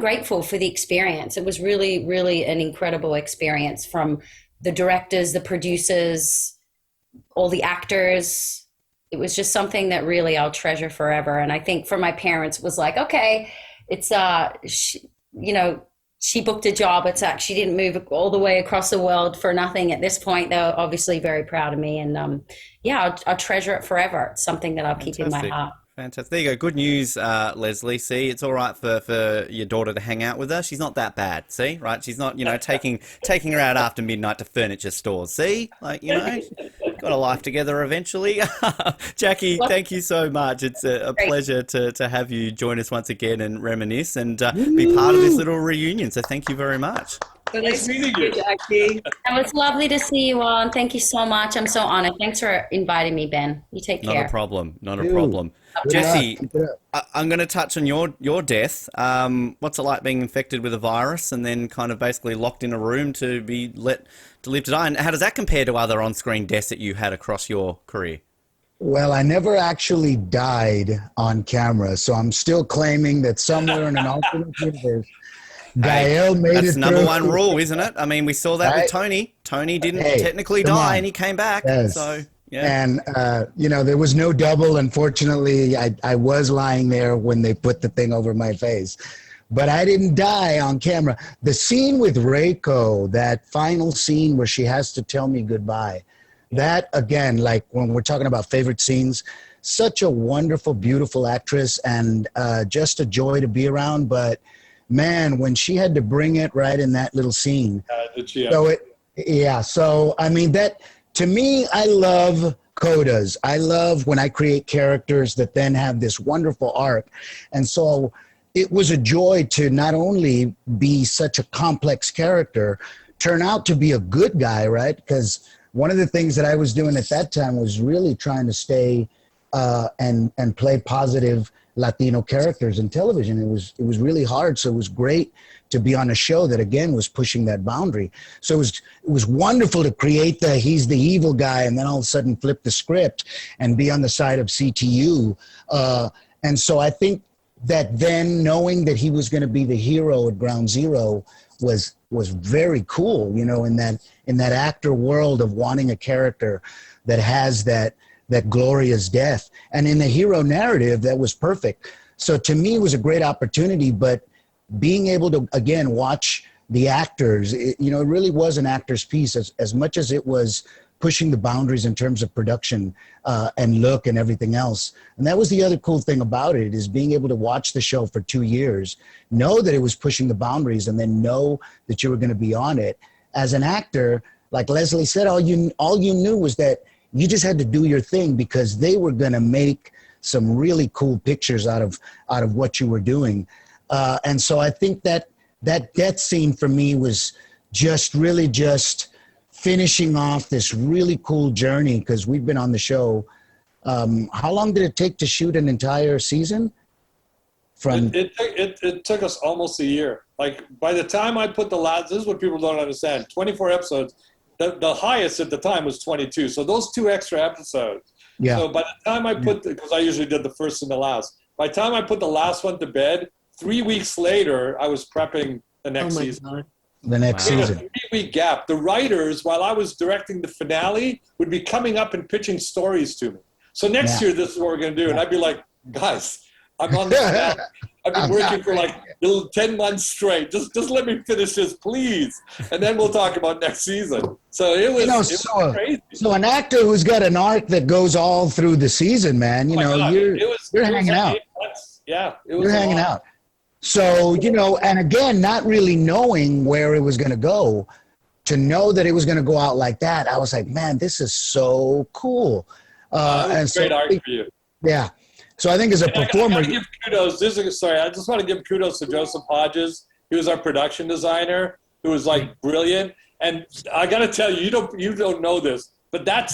S5: grateful for the experience. It was really, really an incredible experience from the directors, the producers, all the actors. It was just something that really I'll treasure forever. And I think for my parents it was like, okay, it's, you know, she booked a job. It's she didn't move all the way across the world for nothing at this point. They're obviously very proud of me. And yeah, I'll treasure it forever. It's something that I'll keep in my heart.
S1: Fantastic. There you go. Good news, Leslie. See, it's all right for your daughter to hang out with her. She's not that bad. See, right? She's not, you know, taking her out after midnight to furniture stores. See, like, you know, got a life together eventually. Jacqui, thank you so much. It's a pleasure to have you join us once again and reminisce and be part of this little reunion. So thank you very much.
S4: So nice meeting you, Jacqui.
S5: It was lovely to see you all, and thank you so much. I'm so honored. Thanks for inviting me, Ben. You take care.
S1: Not a problem. Not a problem. Jesse, I'm going to touch on your death. What's it like being infected with a virus and then kind of basically locked in a room to be let to live to die? And how does that compare to other on-screen deaths that you had across your career?
S3: Well, I never actually died on camera, so I'm still claiming that somewhere in an alternate universe, Gael made it.
S1: That's number one rule, isn't it? I mean, we saw that with Tony. Tony didn't technically die, and he came back.
S3: Yes.
S1: So, yeah.
S3: And, you know, there was no double. Unfortunately, I was lying there when they put the thing over my face. But I didn't die on camera. The scene with Reiko, that final scene where she has to tell me goodbye, that, again, like when we're talking about favorite scenes, such a wonderful, beautiful actress and just a joy to be around. But man, when she had to bring it right in that little scene. So I mean, that, to me, I love codas. I love when I create characters that then have this wonderful arc. And so it was a joy to not only be such a complex character, turn out to be a good guy, right? Because one of the things that I was doing at that time was really trying to stay and play positive Latino characters in television. It was really hard. So it was great to be on a show that, again, was pushing that boundary. So it was wonderful to create he's the evil guy and then all of a sudden flip the script and be on the side of CTU. And so I think that then knowing that he was going to be the hero at Ground Zero was very cool, you know, in that actor world of wanting a character that has that glorious death. And in the hero narrative, that was perfect. So to me, it was a great opportunity, but being able to, again, watch the actors, it really was an actor's piece as much as it was pushing the boundaries in terms of production and look and everything else. And that was the other cool thing about it, is being able to watch the show for 2 years, know that it was pushing the boundaries, and then know that you were going to be on it. As an actor, like Leslie said, all you knew was that you just had to do your thing because they were going to make some really cool pictures out of what you were doing. And so I think that death scene for me was just finishing off this really cool journey, because we've been on the show. How long did it take to shoot an entire season?
S2: It took us almost a year. Like, by the time I put this is what people don't understand, 24 episodes. The highest at the time was 22. So those 2 extra episodes. Yeah. So by the time I because I usually did the first and the last. By the time I put the last one to bed, 3 weeks later, I was prepping the next season.
S3: God. The next season.
S2: A 3-week gap. The writers, while I was directing the finale, would be coming up and pitching stories to me. So next year, this is what we're going to do. And I'd be like, guys, I'm on this now. I've been working for like 10 months straight. Just let me finish this, please. And then we'll talk about next season. So it was crazy.
S3: So an actor who's got an arc that goes all through the season, man, you're hanging out.
S2: Yeah, it was
S3: You're hanging out. So, and again, not really knowing where it was going to go, to know that it was going to go out like that, I was like, man, this is so cool.
S2: Great art for you.
S3: Yeah. So I think as a performer,
S2: I give kudos. I just want to give kudos to Joseph Hodges. He was our production designer, who was like brilliant. And I got to tell you, you don't know this, but that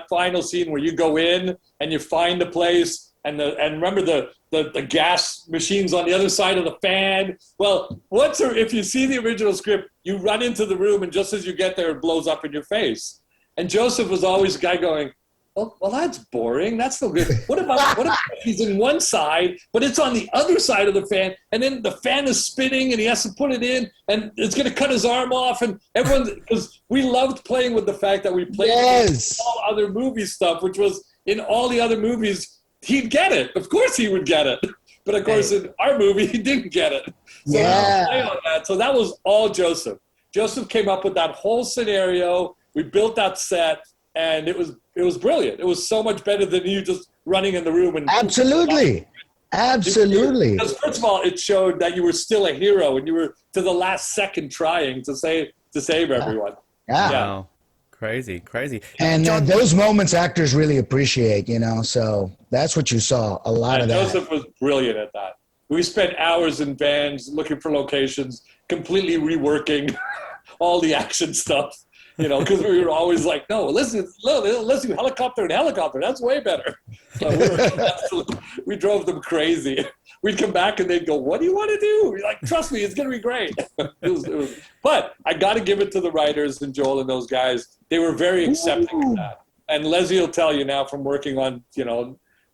S2: final scene where you go in and you find the place, and remember the gas machines on the other side of the fan. Well, if you see the original script, you run into the room, and just as you get there, it blows up in your face. And Joseph was always a guy going, well, that's boring. That's no good. What if he's in one side, but it's on the other side of the fan, and then the fan is spinning, and he has to put it in, and it's going to cut his arm off, and everyone, because we loved playing with the fact that we played with all other movie stuff, which was in all the other movies, he'd get it. Of course he would get it. But of course, in our movie, he didn't get it. So So that was all Joseph. Joseph came up with that whole scenario. We built that set, and it was brilliant. It was so much better than you just running in the room and
S3: absolutely.
S2: Because first of all, it showed that you were still a hero, and you were to the last second trying to save everyone.
S3: Yeah.
S1: Wow. Crazy.
S3: And those moments actors really appreciate, so that's what you saw, a lot of that.
S2: Joseph was brilliant at that. We spent hours in vans looking for locations, completely reworking all the action stuff, because we were always like, no, let's do helicopter and helicopter. That's way better. So we drove them crazy. We'd come back and they'd go, what do you want to do? We're like, trust me, it's going to be great. But I got to give it to the writers and Joel and those guys. They were very accepting of that. And Leslie will tell you now from working on,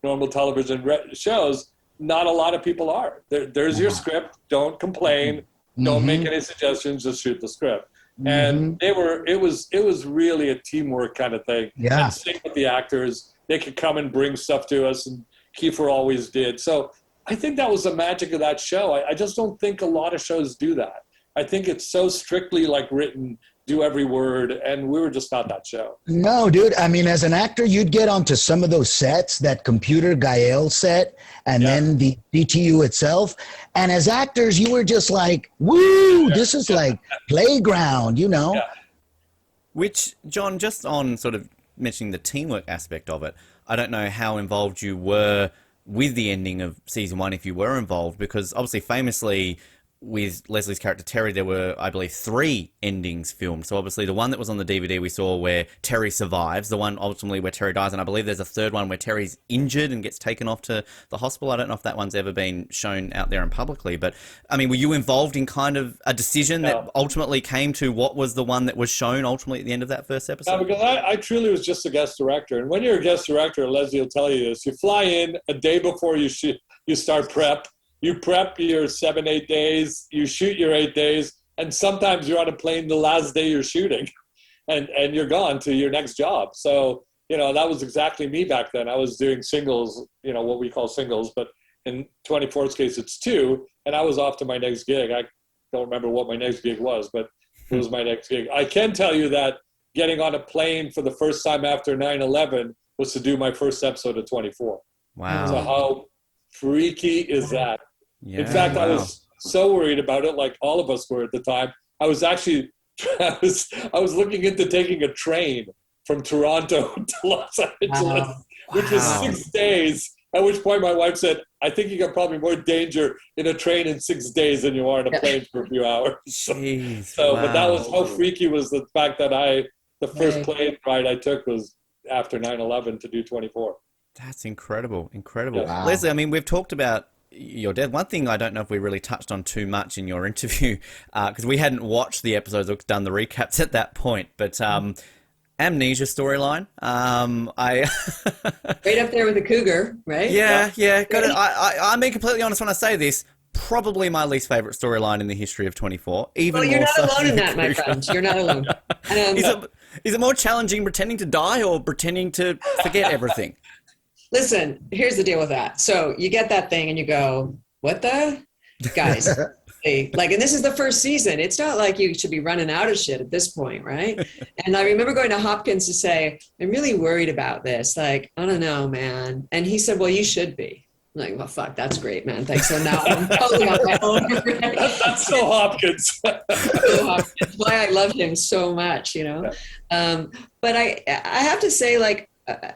S2: normal television shows, not a lot of people are. There's your script. Don't complain. Don't make any suggestions. Just shoot the script. And it was really a teamwork kind of thing.
S3: Yeah.
S2: And same with the actors. They could come and bring stuff to us, and Kiefer always did. So I think that was the magic of that show. I just don't think a lot of shows do that. I think it's so strictly like written, do every word, and we were just not that show.
S3: No, dude. I mean, as an actor, you'd get onto some of those sets, that computer Gael set, and then the DTU itself. And as actors, you were just like, woo, this is like playground, Yeah.
S1: Which, John, just on sort of mentioning the teamwork aspect of it, I don't know how involved you were with the ending of season 1, if you were involved, because obviously famously with Leslie's character Terry, there were, I believe, 3 endings filmed. So obviously the one that was on the DVD we saw where Terry survives, the one ultimately where Terry dies, and I believe there's a third one where Terry's injured and gets taken off to the hospital. I don't know if that one's ever been shown out there and publicly, but I mean, were you involved in kind of a decision that ultimately came to what was the one that was shown ultimately at the end of that first episode?
S2: No, because I truly was just a guest director. And when you're a guest director, Leslie will tell you this, you fly in a day before you start prep. You prep your 7-8 days, you shoot your 8 days, and sometimes you're on a plane the last day you're shooting, and you're gone to your next job. So, that was exactly me back then. I was doing singles, what we call singles, but in 24's case, it's 2, and I was off to my next gig. I don't remember what my next gig was, but it was my next gig. I can tell you that getting on a plane for the first time after 9/11 was to do my first episode of 24.
S1: Wow.
S2: So how freaky is that?
S1: Yeah,
S2: in fact, I was so worried about it, like all of us were at the time. I was actually, I was looking into taking a train from Toronto to Los Angeles, which was 6 days. At which point my wife said, I think you got probably more danger in a train in 6 days than you are in a plane for a few hours. But that was how freaky was the fact that the first plane ride I took was after 9/11 to do 24.
S1: That's incredible. Yeah.
S3: Wow.
S1: Leslie, I mean, we've talked about your death. One thing I don't know if we really touched on too much in your interview, because we hadn't watched the episodes or done the recaps at that point, but Amnesia Storyline. Right
S4: up there with the cougar, right?
S1: Yeah. Got it. I'm being completely honest when I say this. Probably my least favorite storyline in the history of 24.
S4: Well, you're not alone in that, my friend. You're not alone.
S1: Is it more challenging pretending to die or pretending to forget everything?
S4: Listen, here's the deal with that. So you get that thing and you go, what the? Guys, like, and this is the first season. It's not like you should be running out of shit at this point, right? And I remember going to Hopkins to say, I'm really worried about this. Like, I don't know, man. And he said, well, you should be. I'm like, well, fuck, that's great, man. Thanks. So now I'm totally on my own.
S2: That's so Hopkins.
S4: That's why I love him so much, you know? But I have to say, like,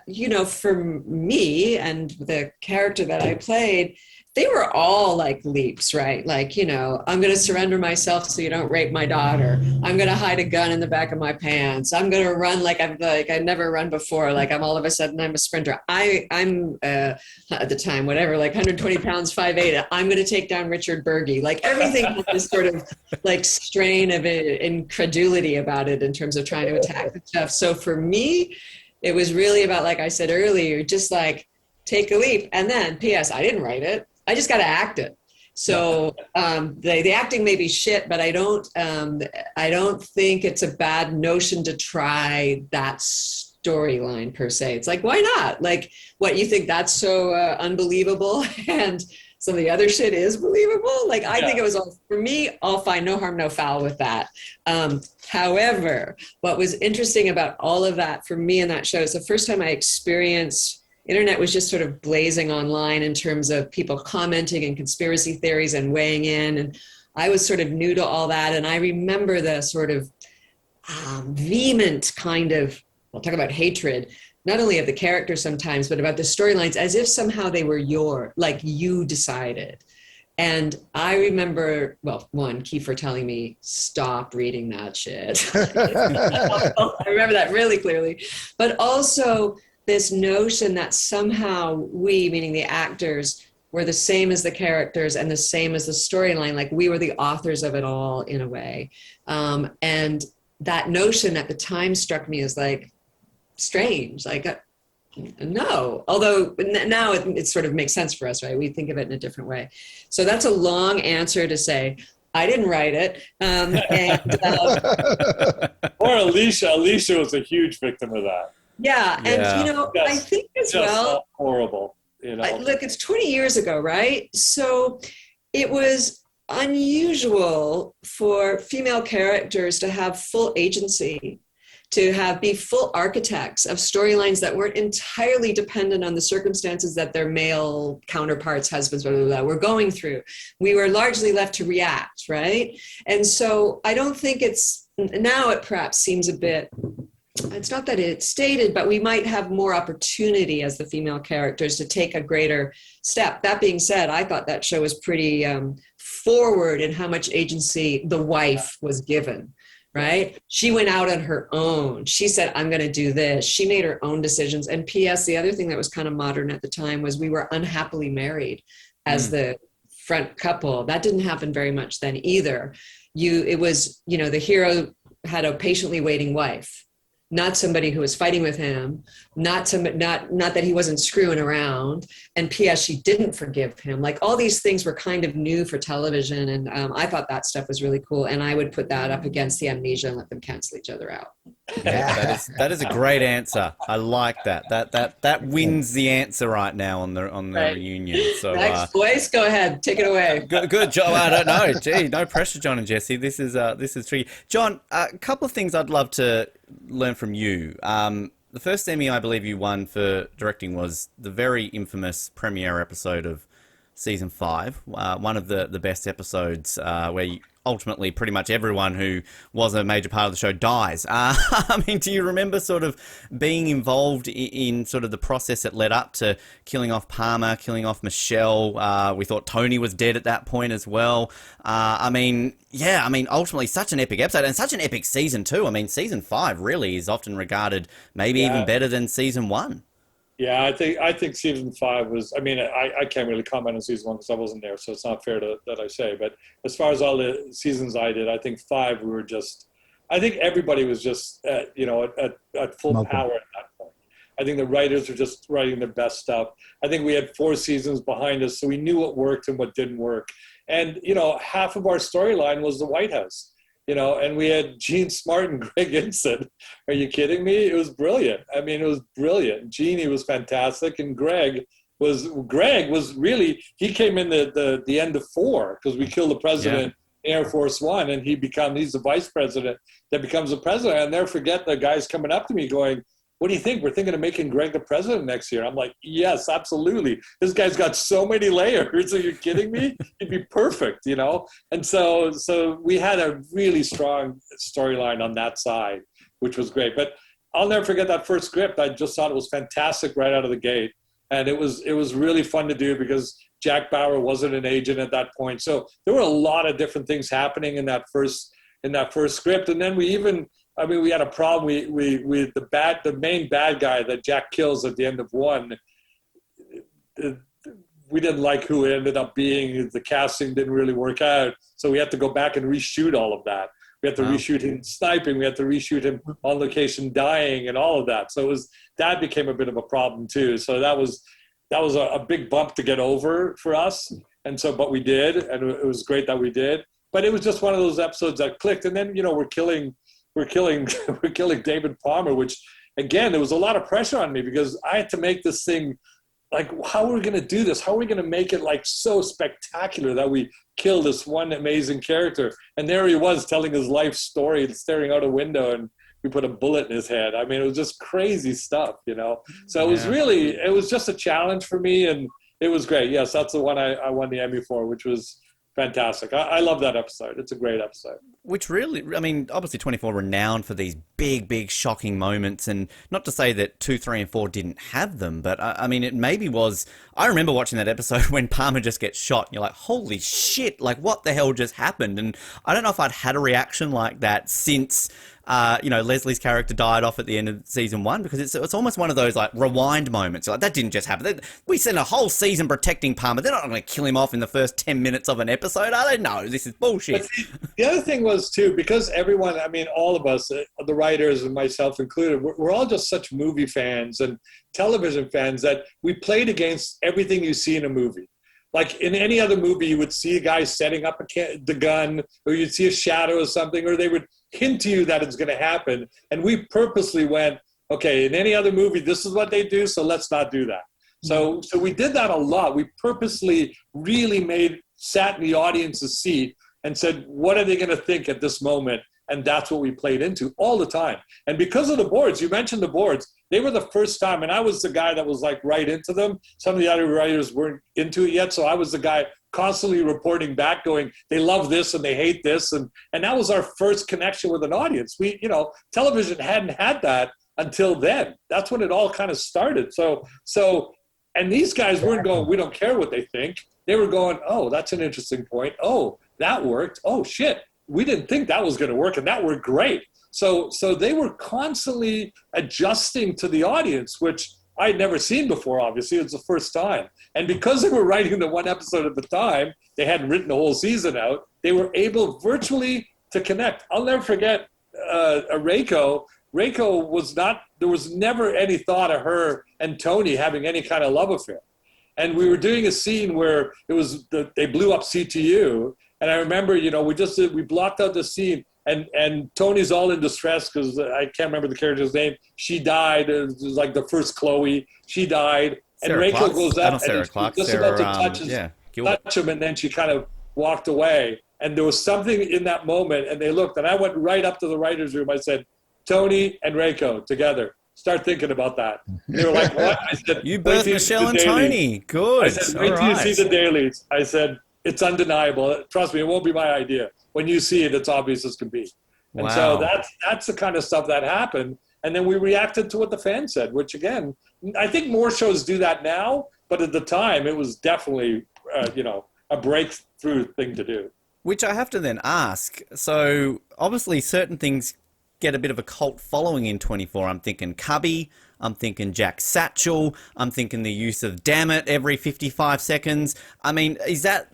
S4: you know, for me and the character that I played, they were all like leaps, right? Like, you know, I'm going to surrender myself so you don't rape my daughter. I'm going to hide a gun in the back of my pants. I'm going to run like I've never run before. Like I'm all of a sudden I'm a sprinter. I'm at the time, whatever, like 120 pounds, 5'8". I'm going to take down Richard Berge. Like everything had this sort of like strain of incredulity about it in terms of trying to attack the stuff. So for me, it was really about, like I said earlier, just like take a leap. And then P.S. I didn't write it. I just got to act it. So the acting may be shit, but I don't think it's a bad notion to try that storyline per se. It's like, why not? Like, what, you think that's so unbelievable and some of the other shit is believable? Like, I think it was all, for me, all fine, no harm, no foul with that. However, what was interesting about all of that for me in that show is the first time I experienced internet was just sort of blazing online in terms of people commenting and conspiracy theories and weighing in. And I was sort of new to all that. And I remember the sort of vehement kind of, we'll talk about hatred, not only of the characters sometimes, but about the storylines as if somehow they were like you decided. And I remember, well, one, Kiefer telling me, stop reading that shit. I remember that really clearly. But also, this notion that somehow we, meaning the actors, were the same as the characters and the same as the storyline, like we were the authors of it all in a way. And that notion at the time struck me as like strange, like no, although now it sort of makes sense for us, right? We think of it in a different way. So that's a long answer to say, I didn't write it.
S2: Or Alicia was a huge victim of that.
S4: Yeah, and you know, I think as well,
S2: horrible. You know,
S4: look, it's 20 years ago, right? So it was unusual for female characters to have full agency, to be full architects of storylines that weren't entirely dependent on the circumstances that their male counterparts, husbands, were going through. We were largely left to react, right? And so I don't think now it perhaps seems a bit, it's not that it's stated, but we might have more opportunity as the female characters to take a greater step. That being said, I thought that show was pretty forward in how much agency the wife was given, right? She went out on her own. She said, I'm going to do this. She made her own decisions. And P.S., the other thing that was kind of modern at the time was we were unhappily married as the front couple. That didn't happen very much then either. It was, you know, the hero had a patiently waiting wife. Not somebody who was fighting with him, not that he wasn't screwing around. And P.S., she didn't forgive him. Like all these things were kind of new for television. And I thought that stuff was really cool. And I would put that up against the Amnesia and let them cancel each other out.
S1: Yeah, that is a great answer. I like that. That wins the answer right now on the reunion. So
S4: next voice, go ahead, take it away.
S1: Good, John. I don't know. Gee, no pressure, John and Jesse. This is tricky. John, a couple of things I'd love to learn from you. The first Emmy I believe you won for directing was the very infamous premiere episode of season 5. One of the best episodes where ultimately pretty much everyone who was a major part of the show dies. I mean, do you remember sort of being involved in sort of the process that led up to killing off Palmer, killing off Michelle? We thought Tony was dead at that point as well. Ultimately such an epic episode and such an epic season too. I mean, season 5 really is often regarded maybe even better than season 1.
S2: Yeah, I think season 5 was. I mean, I can't really comment on season 1 because I wasn't there, so it's not fair that I say. But as far as all the seasons I did, I think 5 we were just. I think everybody was just at full power at that point. I think the writers were just writing their best stuff. I think we had 4 seasons behind us, so we knew what worked and what didn't work. And half of our storyline was the White House. and we had Gene Smart and Greg Inson. Are you kidding me? It was brilliant. I mean, it was brilliant. Jeannie was fantastic, and Greg was really, he came in the end of 4 because we killed the president in Air Force One, and he's the vice president that becomes the president. I'll never forget the guys coming up to me going, "What do you think? We're thinking of making Greg the president next year." I'm like, "Yes, absolutely. This guy's got so many layers. Are you kidding me? He'd be perfect, And so we had a really strong storyline on that side, which was great. But I'll never forget that first script. I just thought it was fantastic right out of the gate. And it was really fun to do because Jack Bauer wasn't an agent at that point. So there were a lot of different things happening in that first script. And then we had a problem. We the main bad guy that Jack kills at the end of 1. We didn't like who it ended up being. The casting didn't really work out. So we had to go back and reshoot all of that. We had to reshoot him sniping. We had to reshoot him on location dying and all of that. So that became a bit of a problem too. So that was a big bump to get over for us. And so, but we did, and it was great that we did. But it was just one of those episodes that clicked. And then, we're killing David Palmer, which again, there was a lot of pressure on me because I had to make this thing like, how are we going to do this? How are we going to make it like so spectacular that we kill this one amazing character? And there he was telling his life story, staring out a window, and we put a bullet in his head. I mean, it was just crazy stuff, So it was just a challenge for me, and it was great. Yes, that's the one I won the Emmy for, which was fantastic. I love that episode. It's a great episode.
S1: Which really, I mean, obviously 24 renowned for these big, shocking moments, and not to say that 2, 3, and 4 didn't have them, but I mean, it maybe was, I remember watching that episode when Palmer just gets shot, and you're like, holy shit, like what the hell just happened? And I don't know if I'd had a reaction like that since Leslie's character died off at the end of season 1, because it's almost one of those like rewind moments. Like, that didn't just happen. We spent a whole season protecting Palmer. They're not going to kill him off in the first 10 minutes of an episode, are they? No, this is bullshit.
S2: The other thing was too, because everyone, I mean, all of us, the writers and myself included, we're all just such movie fans and television fans that we played against everything you see in a movie. Like in any other movie, you would see a guy setting up the gun, or you'd see a shadow or something, or they would hint to you that it's going to happen. And we purposely went, okay, in any other movie, this is what they do, so let's not do that. So we did that a lot. We purposely really sat in the audience's seat and said, what are they going to think at this moment? And that's what we played into all the time. And because of the boards, you mentioned the boards, they were the first time, and I was the guy that was like right into them. Some of the other writers weren't into it yet, so I was the guy constantly reporting back, going, they love this and they hate this. And that was our first connection with an audience. Television hadn't had that until then. That's when it all kind of started. So, and these guys weren't going, we don't care what they think. They were going, oh, that's an interesting point. Oh, that worked. Oh, shit. We didn't think that was going to work, and that worked great. So they were constantly adjusting to the audience, which I'd never seen before, obviously. It was the first time. And because they were writing the one episode at the time, they hadn't written the whole season out, they were able virtually to connect. I'll never forget Reiko. Reiko was not, there was never any thought of her and Tony having any kind of love affair. And we were doing a scene where they blew up CTU. And I remember, we blocked out the scene, and Tony's all in distress because I can't remember the character's name. She died. It was like the first Chloe. She died. And Rachel goes up and just about to touch him, and then she kind of walked away. And there was something in that moment, and they looked, and I went right up to the writer's room. I said, Tony and Reiko together. Start thinking about that. And they were like, what? I said,
S1: you birthed Michelle and Tony. Good.
S2: I said, wait till you see the dailies. I said, it's undeniable. Trust me, it won't be my idea. When you see it, it's obvious as can be. And so that's the kind of stuff that happened. And then we reacted to what the fans said, which again, I think more shows do that now, but at the time it was definitely, a breakthrough thing to do.
S1: Which I have to then ask. So obviously certain things get a bit of a cult following in 24. I'm thinking Cubby, I'm thinking Jack Satchel, I'm thinking the use of damn it every 55 seconds. I mean,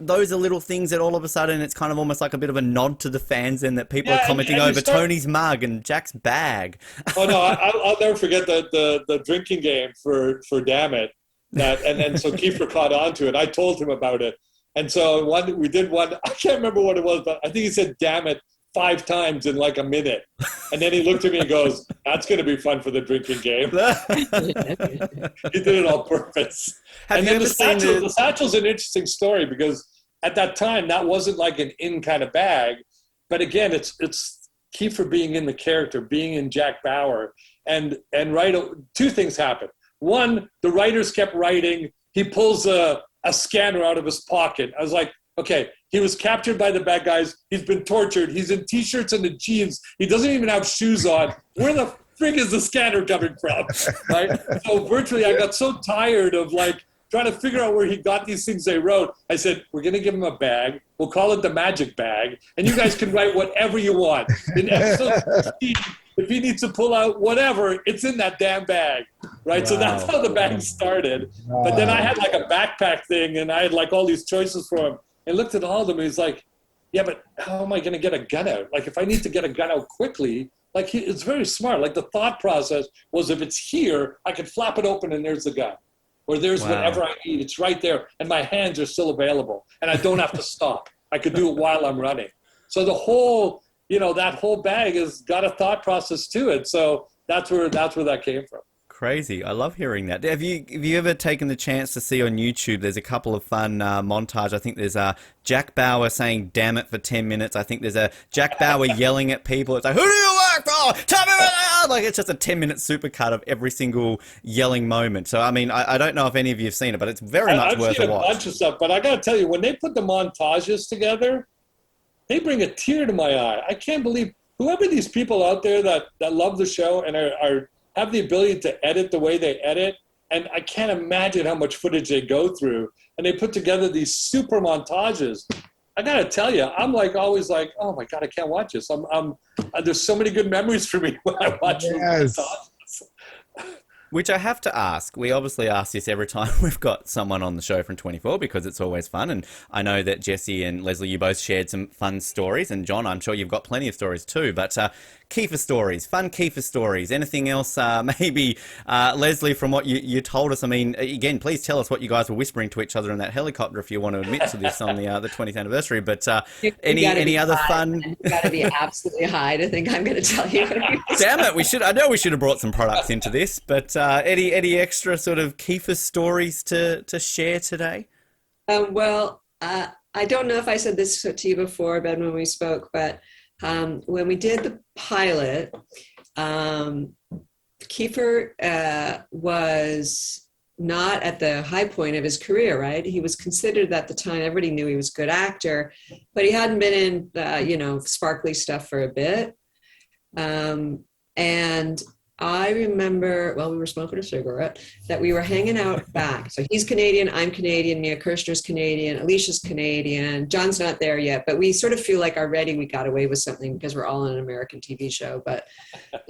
S1: those are little things that all of a sudden it's kind of almost like a bit of a nod to the fans then that people are commenting over Tony's mug and Jack's bag.
S2: Oh no, I'll never forget the drinking game for damn it. And then so Kiefer caught on to it. I told him about it. And so we did one, I can't remember what it was, but I think he said damn it 5 times in like a minute. And then he looked at me and goes, "That's going to be fun for the drinking game." He did it on purpose.
S1: Have
S2: and
S1: you
S2: then
S1: ever seen
S2: the satchel's an interesting story because at that time that wasn't like an in kind of bag. But again, it's Kiefer being in the character, being in Jack Bauer, and right, 2 things happened. One, the writers kept writing. He pulls a scanner out of his pocket. I was like, okay, he was captured by the bad guys. He's been tortured. He's in T-shirts and the jeans. He doesn't even have shoes on. Where the frig is the scanner coming from? Right? So virtually, I got so tired of like trying to figure out where he got these things they wrote. I said, we're going to give him a bag. We'll call it the magic bag. And you guys can write whatever you want. In episode 16, if he needs to pull out whatever, it's in that damn bag. Right? Wow. So that's how the bag started. Wow. But then I had like a backpack thing and I had like all these choices for him. And looked at all of them. He's like, yeah, but how am I going to get a gun out? Like if I need to get a gun out quickly, like it's very smart. Like the thought process was if it's here, I could flap it open and there's the gun. Or there's whatever I need. It's right there. And my hands are still available. And I don't have to stop. I could do it while I'm running. So the whole, that whole bag has got a thought process to it. So that's where that came from.
S1: Crazy. I love hearing that. Have you ever taken the chance to see on YouTube, there's a couple of fun montage. I think there's Jack Bauer saying damn it for 10 minutes. I think there's a Jack Bauer yelling at people. It's like, who do you work for? Tell me what they are. Like it's just a 10-minute supercut of every single yelling moment. So, I mean, I don't know if any of you have seen it, but it's very much worth a watch. I've seen a bunch
S2: of stuff, but I got to tell you, when they put the montages together, they bring a tear to my eye. I can't believe whoever these people out there that love the show and are have the ability to edit the way they edit, and I can't imagine how much footage they go through, and they put together these super montages. I gotta tell you, I'm like always like, oh my God, I can't watch this. There's so many good memories for me when I watch these montages.
S1: Which I have to ask. We obviously ask this every time we've got someone on the show from 24 because it's always fun. And I know that Jesse and Leslie, you both shared some fun stories. And Jon, I'm sure you've got plenty of stories too. But Kiefer stories, fun Kiefer stories. Anything else, maybe, Leslie, from what you told us? I mean, again, please tell us what you guys were whispering to each other in that helicopter if you want to admit to this on the 20th anniversary. But any other fun?
S4: You've got to be absolutely high to think I'm going to tell you.
S1: Damn it, I know we should have brought some products into this, but any extra sort of Kiefer stories to share today?
S4: Well, I don't know if I said this to you before, Ben, when we spoke, but when we did the pilot, Kiefer was not at the high point of his career, right? He was considered at the time, everybody knew he was a good actor, but he hadn't been in, sparkly stuff for a bit. And I remember, we were smoking a cigarette, that we were hanging out back. So he's Canadian, I'm Canadian, Mia Kirshner's Canadian, Alicia's Canadian, John's not there yet, but we sort of feel like already we got away with something because we're all in an American TV show, but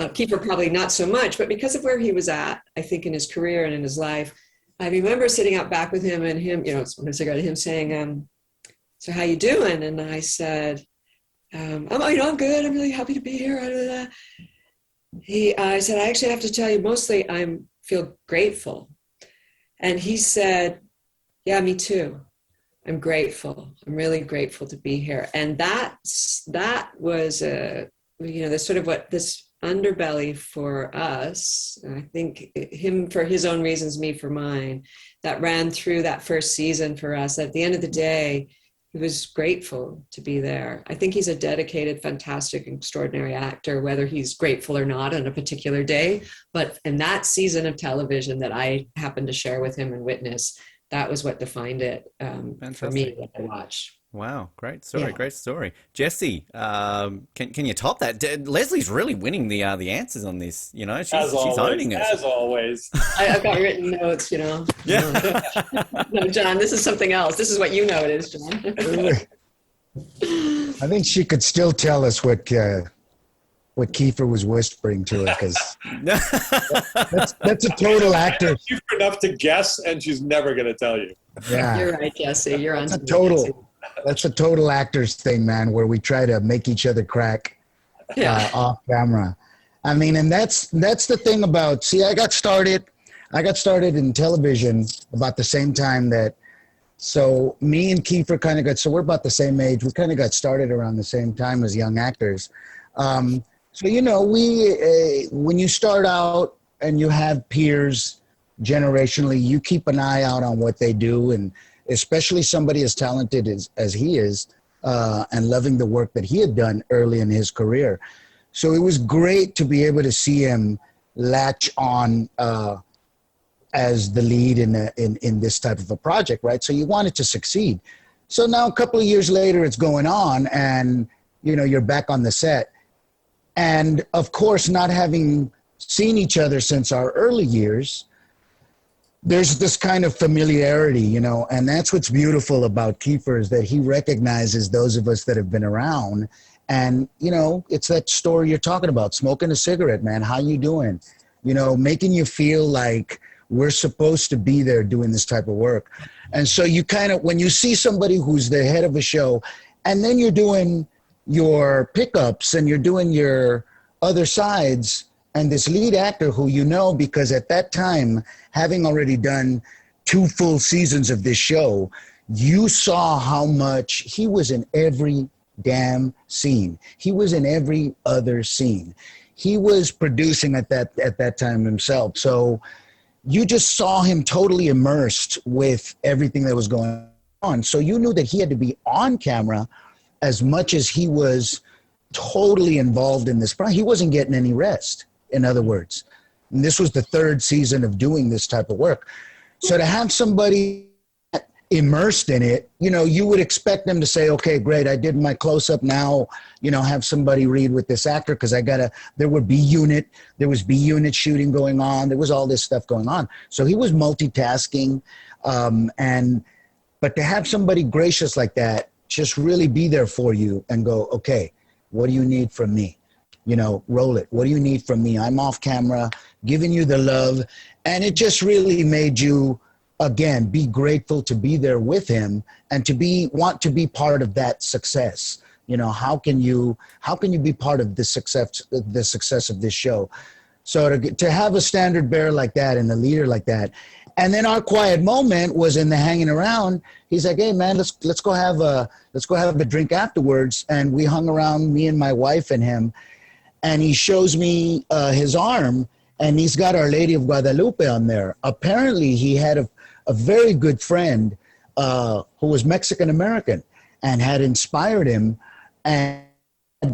S4: Kiefer probably not so much, but because of where he was at, I think in his career and in his life, I remember sitting out back with him and him, smoking a cigarette, him saying, so how you doing? And I said, I'm good, I'm really happy to be here. I said, I actually have to tell you, mostly I feel grateful. And he said, yeah, me too. I'm grateful. I'm really grateful to be here. And that was, that's sort of what this underbelly for us, I think him for his own reasons, me for mine, that ran through that first season for us. At the end of the day, he was grateful to be there. I think he's a dedicated, fantastic, extraordinary actor, whether he's grateful or not on a particular day. But in that season of television that I happened to share with him and witness, that was what defined it for me when I watched.
S1: Wow, great story, Great story. Jesse, can you top that? Leslie's really winning the answers on this. She's owning it.
S2: As always.
S4: I've got written notes, Yeah. No, Jon, this is something else. This is what you know it is, Jon.
S3: I think she could still tell us what Kiefer was whispering to her, because that's a total actor.
S2: She's enough to guess, and she's never going to tell you.
S3: Yeah,
S4: you're right, Jesse. You're on.
S3: That's a total actors thing, man, where we try to make each other crack off camera. I mean, and that's the thing about. See, I got started in television about the same time that So me and Kiefer kind of got, so we're about the same age. We kind of got started around the same time as young actors. So, you know, when you start out and you have peers generationally, you keep an eye out on what they do. And especially somebody as talented as he is, and loving the work that he had done early in his career. So it was great to be able to see him latch on as the lead in this type of a project, right? So you want it to succeed. So now a couple of years later, it's going on, and you know you're back on the set, and of course, not having seen each other since our early years, there's this kind of familiarity, you know, and that's what's beautiful about Kiefer, is that he recognizes those of us that have been around, and you know, it's that story you're talking about, smoking a cigarette, man. How you doing? You know, making you feel like we're supposed to be there doing this type of work. And so you kind of, when you see somebody who's the head of a show, and then you're doing your pickups and you're doing your other sides, and this lead actor who you know, because at that time, having already done 2 full seasons of this show, you saw how much he was in every damn scene. He was in every other scene. He was producing at that time himself. So you just saw him totally immersed with everything that was going on. So you knew that he had to be on camera as much as he was totally involved in this. He wasn't getting any rest, in other words. And this was the 3rd season of doing this type of work. So to have somebody immersed in it, you know, you would expect them to say, okay, great, I did my close-up, now, you know, have somebody read with this actor, because there was B unit shooting going on, there was all this stuff going on. So he was multitasking, but to have somebody gracious like that, just really be there for you and go, okay, what do you need from me? You know, roll it. What do you need from me? I'm off camera, giving you the love. And it just really made you, again, be grateful to be there with him and want to be part of that success. You know, how can you be part of the success of this show? So to have a standard bearer like that and a leader like that. And then our quiet moment was in the hanging around. He's like, hey man, let's go have a drink afterwards. And we hung around, me and my wife and him, and he shows me his arm, and he's got Our Lady of Guadalupe on there. Apparently he had a very good friend who was Mexican-American and had inspired him. And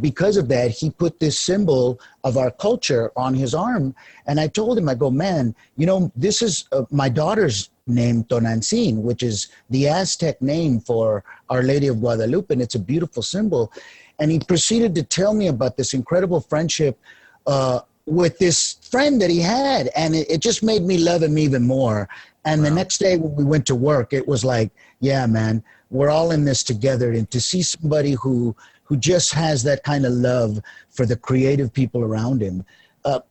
S3: because of that, he put this symbol of our culture on his arm. And I told him, I go, man, you know, this is my daughter's name, Tonantzin, which is the Aztec name for Our Lady of Guadalupe. And it's a beautiful symbol. And he proceeded to tell me about this incredible friendship with this friend that he had. And it just made me love him even more. And the next day when we went to work, it was like, yeah, man, we're all in this together. And to see somebody who just has that kind of love for the creative people around him.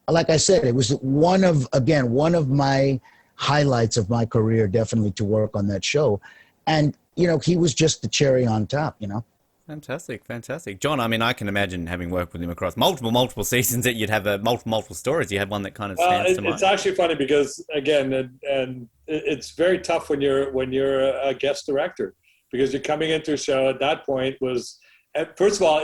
S3: Like I said, it was one of my highlights of my career, definitely, to work on that show. And, you know, he was just the cherry on top, you know.
S1: Fantastic. John, I mean, I can imagine having worked with him across multiple seasons that you'd have multiple stories. You have one that kind of stands to mind.
S2: It's actually funny because, again, and it's very tough when you're a guest director, because you're coming into a show at that point was, first of all,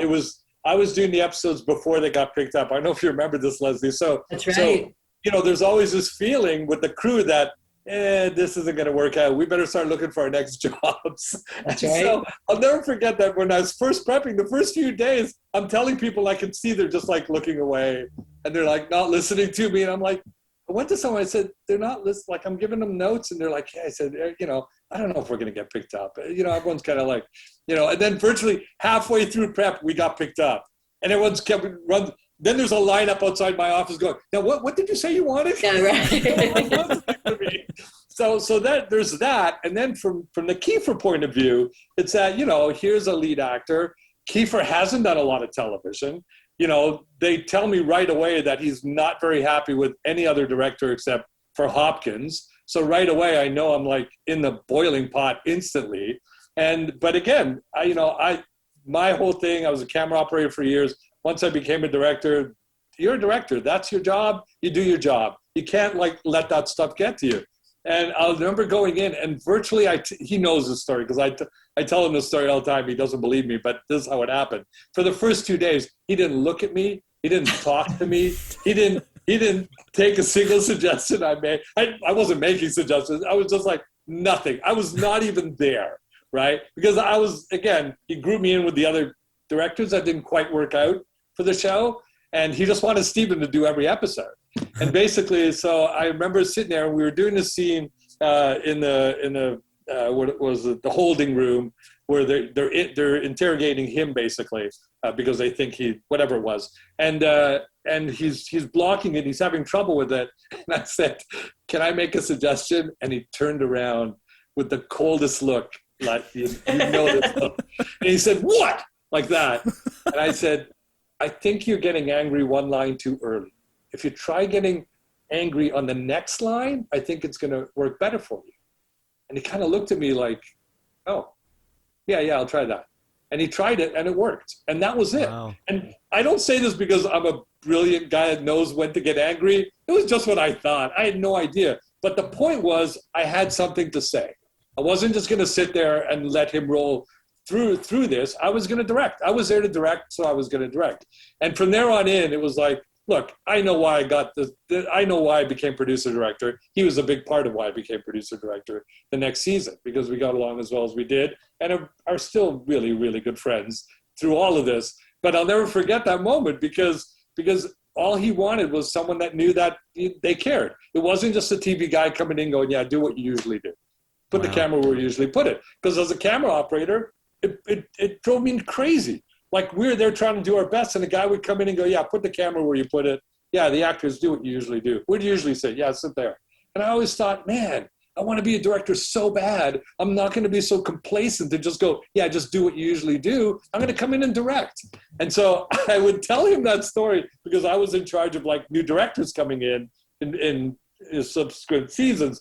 S2: I was doing the episodes before they got picked up. I don't know if you remember this, Leslie. So,
S4: that's right.
S2: So, you know, there's always this feeling with the crew that, this isn't going to work out. We better start looking for our next jobs.
S4: That's right.
S2: So I'll never forget that when I was first prepping, the first few days, I'm telling people, I can see they're just like looking away and they're like not listening to me. And I'm like, I went to someone, I said, they're not listening. Like, I'm giving them notes and they're like, yeah, I said, you know, I don't know if we're going to get picked up. You know, everyone's kind of like, you know, and then virtually halfway through prep, we got picked up and everyone's kept running. Then there's a lineup outside my office going, now what did you say you wanted?
S4: Yeah, right.
S2: So that there's that. And then from the Kiefer point of view, it's that, you know, here's a lead actor. Kiefer hasn't done a lot of television. You know, they tell me right away that he's not very happy with any other director except for Hopkins. So right away, I know I'm like in the boiling pot instantly. But again, my whole thing, I was a camera operator for years. Once I became a director, you're a director. That's your job. You do your job. You can't like let that stuff get to you. And I'll remember going in, and virtually, he knows the story because I tell him the story all the time. He doesn't believe me, but this is how it happened. For the first 2 days, he didn't look at me. He didn't talk to me. He didn't take a single suggestion I made. I wasn't making suggestions. I was just like, nothing. I was not even there, right? Because I was, again, he grouped me in with the other directors that didn't quite work out for the show. And he just wanted Steven to do every episode. And basically, so I remember sitting there and we were doing a scene in the what was it, the holding room where they're interrogating him basically because they think whatever it was. And he's blocking it. He's having trouble with it. And I said, "Can I make a suggestion?" And he turned around with the coldest look, like you know this look. And he said, "What?" Like that. And I said, "I think you're getting angry one line too early. If you try getting angry on the next line, I think it's going to work better for you." And he kind of looked at me like, "Oh, yeah, I'll try that." And he tried it and it worked. And that was it. Wow. And I don't say this because I'm a brilliant guy that knows when to get angry. It was just what I thought. I had no idea. But the point was I had something to say. I wasn't just going to sit there and let him roll through this. I was going to direct. I was there to direct, so I was going to direct. And from there on in, it was like, look, I know why I got this. I know why I became producer director. He was a big part of why I became producer director the next season because we got along as well as we did and are still really, really good friends through all of this. But I'll never forget that moment because all he wanted was someone that knew that they cared. It wasn't just a TV guy coming in going, "Yeah, do what you usually do. Put the camera where you usually put it." Because as a camera operator, it drove me crazy. Like we were there trying to do our best and the guy would come in and go, "Yeah, put the camera where you put it. Yeah, the actors do what you usually do. Where do you usually sit? Yeah, sit there." And I always thought, man, I want to be a director so bad. I'm not going to be so complacent to just go, "Yeah, just do what you usually do. I'm going to come in and direct." And so I would tell him that story because I was in charge of like new directors coming in subsequent seasons.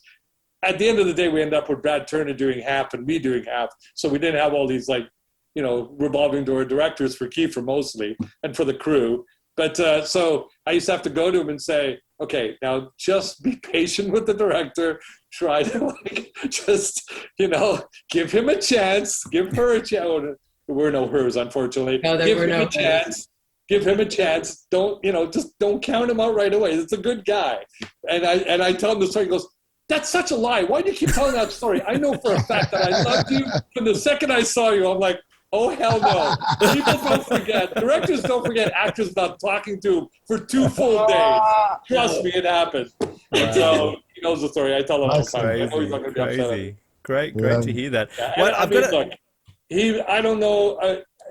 S2: At the end of the day, we end up with Brad Turner doing half and me doing half. So we didn't have all these like, revolving door directors for Kiefer mostly and for the crew. But so I used to have to go to him and say, "Okay, now just be patient with the director. Try to just, give him a chance, give her a chance." Oh, there were no hers, unfortunately.
S4: No,
S2: give him a chance. Give him a chance. Don't, just don't count him out right away. It's a good guy. And I tell him the story. He goes, "That's such a lie. Why do you keep telling that story? I know for a fact that I loved you from the second I saw you." I'm like, oh, hell no. People don't forget. Directors don't forget actors not talking to him for 2 full days. Trust me, it happened. Wow. So he knows the story. I tell him all the time. I know he's not going to be upset at me.
S1: Great to hear that.
S2: Yeah, look, I don't know.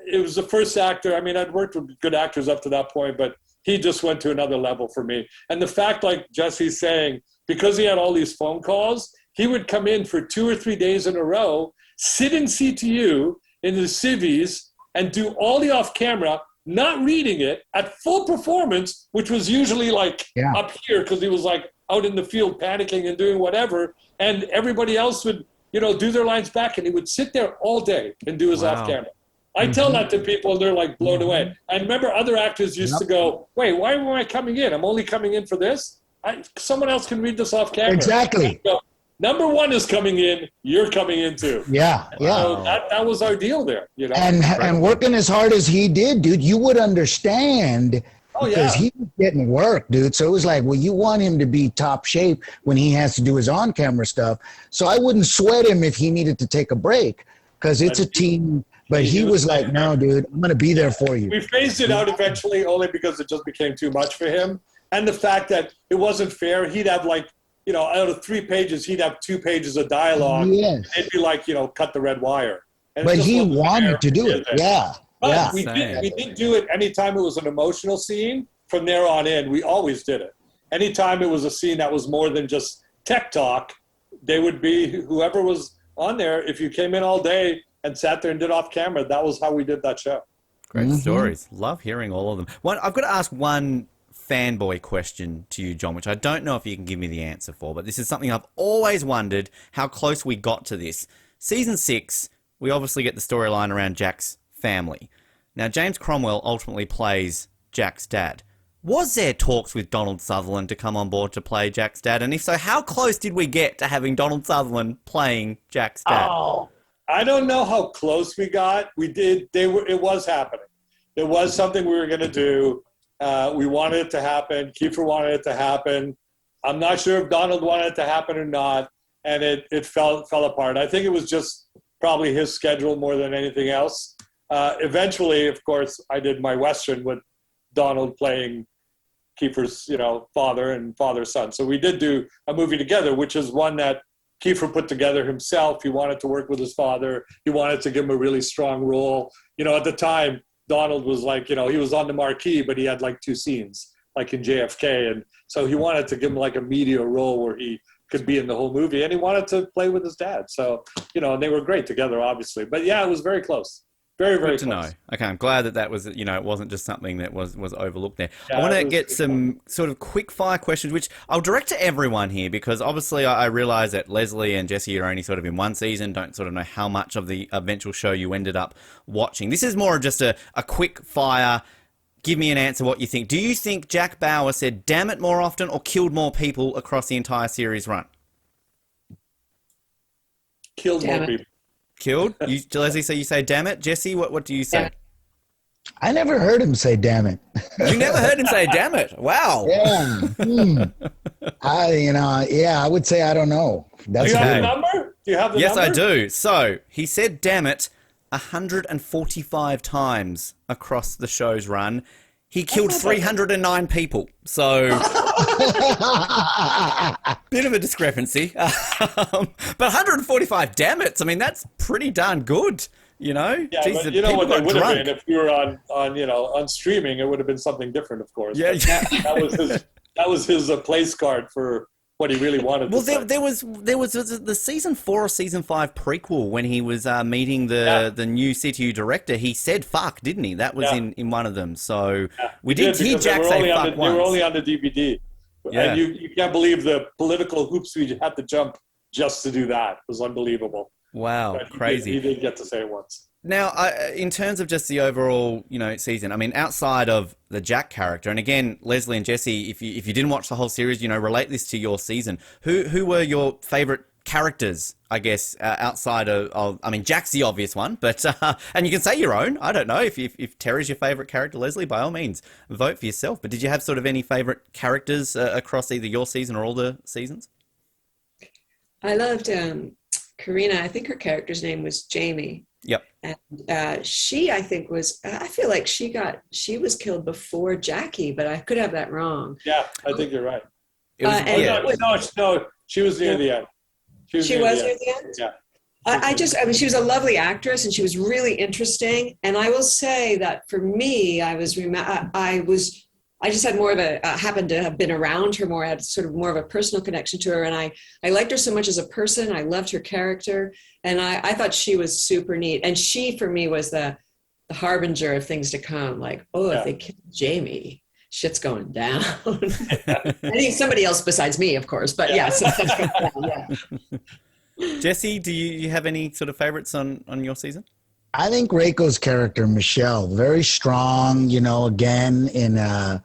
S2: It was the first actor. I mean, I'd worked with good actors up to that point, but he just went to another level for me. And the fact, like Jesse's saying, because he had all these phone calls, he would come in for 2 or 3 days in a row, sit in CTU, in the civvies and do all the off camera, not reading it at full performance, which was usually like up here because he was like out in the field panicking and doing whatever. And everybody else would, do their lines back and he would sit there all day and do his off camera. I tell that to people and they're like blown away. I remember other actors used to go, "Wait, why am I coming in? I'm only coming in for this. Someone else can read this off camera."
S3: Exactly.
S2: Number one is coming in, you're coming in too.
S3: Yeah.
S2: So that was our deal there,
S3: And working as hard as he did, dude, you would understand because he was getting work, dude. So it was like, well, you want him to be top shape when he has to do his on-camera stuff. So I wouldn't sweat him if he needed to take a break because it's a team. But he was like, "No, dude, I'm going to be there for you."
S2: We phased it out eventually only because it just became too much for him. And the fact that it wasn't fair, he'd have like, out of 3 pages, he'd have 2 pages of dialogue. Yes. It'd be like, cut the red wire. And
S3: but he wanted to do it. Yeah.
S2: But we did do it anytime it was an emotional scene. From there on in, we always did it. Anytime it was a scene that was more than just tech talk, they would be, whoever was on there, if you came in all day and sat there and did off camera, that was how we did that show.
S1: Great stories. Love hearing all of them. I've got to ask one fanboy question to you, Jon, which I don't know if you can give me the answer for, but this is something I've always wondered how close we got to this. Season 6, we obviously get the storyline around Jack's family. Now, James Cromwell ultimately plays Jack's dad. Was there talks with Donald Sutherland to come on board to play Jack's dad? And if so, how close did we get to having Donald Sutherland playing Jack's dad?
S2: Oh, I don't know how close we got. We did. It was happening. It was something we were going to do. We wanted it to happen. Kiefer wanted it to happen. I'm not sure if Donald wanted it to happen or not, and it fell apart. I think it was just probably his schedule more than anything else. Eventually, of course, I did my Western with Donald playing Kiefer's, father and father-son. So we did do a movie together, which is one that Kiefer put together himself. He wanted to work with his father. He wanted to give him a really strong role. At the time, Donald was like, he was on the marquee, but he had like 2 scenes, like in JFK. And so he wanted to give him like a media role where he could be in the whole movie. And he wanted to play with his dad. So, and they were great together, obviously. But yeah, it was very close. Very, very
S1: good to
S2: close.
S1: know. Okay, I'm glad that was, it wasn't just something that was overlooked there.
S2: Yeah,
S1: I want to get some sort of quick fire questions, which I'll direct to everyone here, because obviously I realize that Leslie and Jesse are only sort of in one season, don't sort of know how much of the eventual show you ended up watching. This is more of just a quick fire. Give me an answer what you think. Do you think Jack Bauer said damn it more often or killed more people across the entire series run?
S2: Killed more people.
S1: Killed? Leslie, so you say damn it. Jesse, what do you say?
S4: Yeah.
S3: I never heard him say damn it.
S1: You never heard him say damn it? Wow.
S3: Yeah. I would say I don't know.
S2: Do you have the number?
S1: Yes, I do. So he said damn it 145 times across the show's run. He killed 309 people. So, bit of a discrepancy. But 145 damn it. I mean, that's pretty darn good,
S2: Yeah,
S1: Jeez,
S2: but you know what
S1: people
S2: it would
S1: got
S2: have
S1: drunk.
S2: been if we were on streaming. It would have been something different, of course.
S1: Yeah,
S2: But
S1: yeah.
S2: that was his place card for what he really wanted.
S1: Well,
S2: to say.
S1: there was the season 4 or season 5 prequel when he was meeting the new CTU director. He said "fuck," didn't he? That was in one of them. So we did hear Jack say "fuck" once.
S2: They were only on the DVD,
S1: Yeah.
S2: and you can't believe the political hoops we had to jump just to do that. It was unbelievable.
S1: Wow,
S2: But
S1: crazy.
S2: He did get to say it once.
S1: Now, in terms of just the overall, season, I mean, outside of the Jack character, and again, Leslie and Jesse, if you didn't watch the whole series, relate this to your season. Who were your favorite characters, I guess, outside of I mean, Jack's the obvious one, but and you can say your own. I don't know if Terry's your favorite character, Leslie, by all means, vote for yourself. But did you have sort of any favorite characters across either your season or all the seasons?
S4: I loved Karina. I think her character's name was Jamie.
S1: Yep.
S4: And she, I think, I feel like she was killed before Jacqui, but I could have that wrong.
S2: Yeah, I think you're right.
S1: It was,
S2: No, she was near the end.
S4: She was near the end?
S2: Yeah.
S4: I mean, she was a lovely actress and she was really interesting. And I will say that for me, I just had more of happened to have been around her more, I had sort of more of a personal connection to her. And I liked her so much as a person. I loved her character. And I thought she was super neat. And she, for me, was the harbinger of things to come. Like, if they kill Jamie, shit's going down. I think somebody else besides me, of course. But yes, that's going down, yeah.
S1: Jesse, do you have any sort of favorites on your season?
S3: I think Reiko's character, Michelle, very strong, again, in a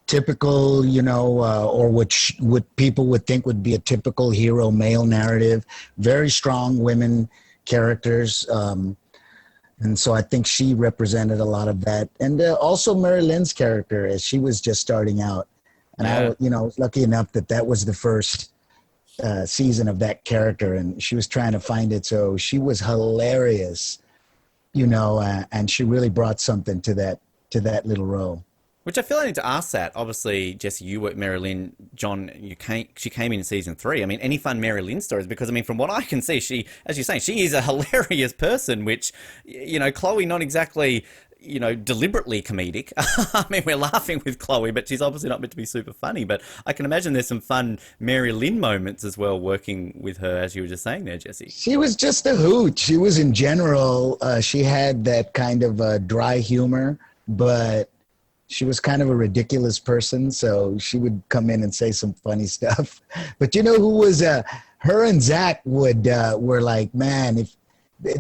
S3: typical, or what people would think would be a typical hero male narrative, very strong women characters. And so I think she represented a lot of that. And also Mary Lynn's character as she was just starting out. And I was lucky enough that was the first season of that character. And she was trying to find it. So she was hilarious. And she really brought something to that little role.
S1: Which I feel I need to ask that. Obviously, Jesse, you were Mary Lynn. John, she came in season 3. I mean, any fun Mary Lynn stories? Because, I mean, from what I can see, she, as you're saying, she is a hilarious person, which, Chloe, not exactly, deliberately comedic. I mean, we're laughing with Chloe, but she's obviously not meant to be super funny. But I can imagine there's some fun Mary Lynn moments as well working with her, as you were just saying there, Jesse.
S3: She was just a hoot. She was, in general, she had that kind of dry humor, but she was kind of a ridiculous person. So she would come in and say some funny stuff. But who was, her and Zach were like, man, if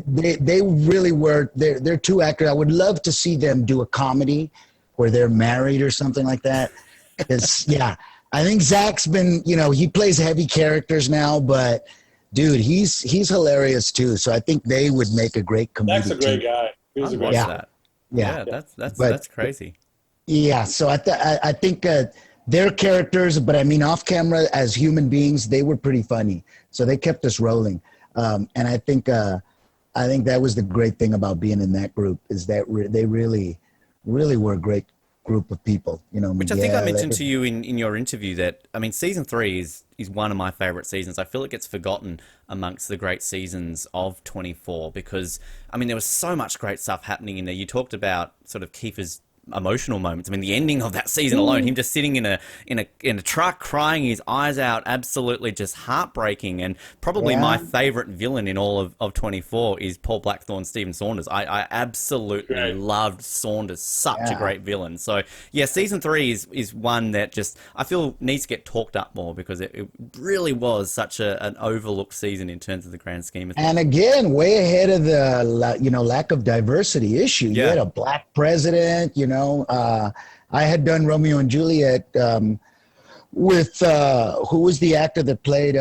S3: they really were, they're two actors. I would love to see them do a comedy where they're married or something like that. Yeah, I think Zach's been, he plays heavy characters now, but dude, he's hilarious too. So I think they would make a great comedic
S2: Zach's a great
S3: team.
S2: guy. He was a great
S1: watch
S2: guy.
S1: that.
S3: Yeah.
S1: That's crazy.
S3: Yeah, so I think their characters, but I mean off camera as human beings, they were pretty funny. So they kept us rolling. And I think that was the great thing about being in that group, is that they really, really were a great group of people.
S1: Which I think I mentioned to you in your interview that, I mean, season 3 is one of my favorite seasons. I feel it gets forgotten amongst the great seasons of 24 because, I mean, there was so much great stuff happening in there. You talked about sort of Kiefer's emotional moments. I mean, the ending of that season alone, him just sitting in a truck crying his eyes out, absolutely just heartbreaking. And probably my favorite villain in all of 24 is Paul Blackthorne, Stephen Saunders. I absolutely loved Saunders, such a great villain. So yeah, season 3 is one that just I feel needs to get talked up more because it really was such an overlooked season in terms of the grand scheme of things.
S3: And again, way ahead of the lack of diversity issue. You had a black president. I had done Romeo and Juliet with who was the actor that played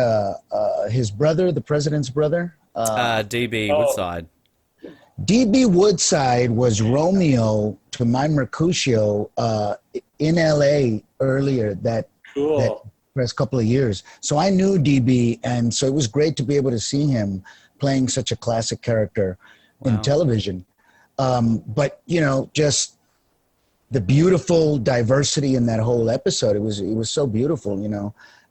S3: his brother, the president's brother?
S1: DB Woodside.
S3: DB Woodside was Romeo to my Mercutio in LA earlier that first couple of years. So I knew DB, and so it was great to be able to see him playing such a classic character in television. But just the beautiful diversity in that whole episode. It was so beautiful,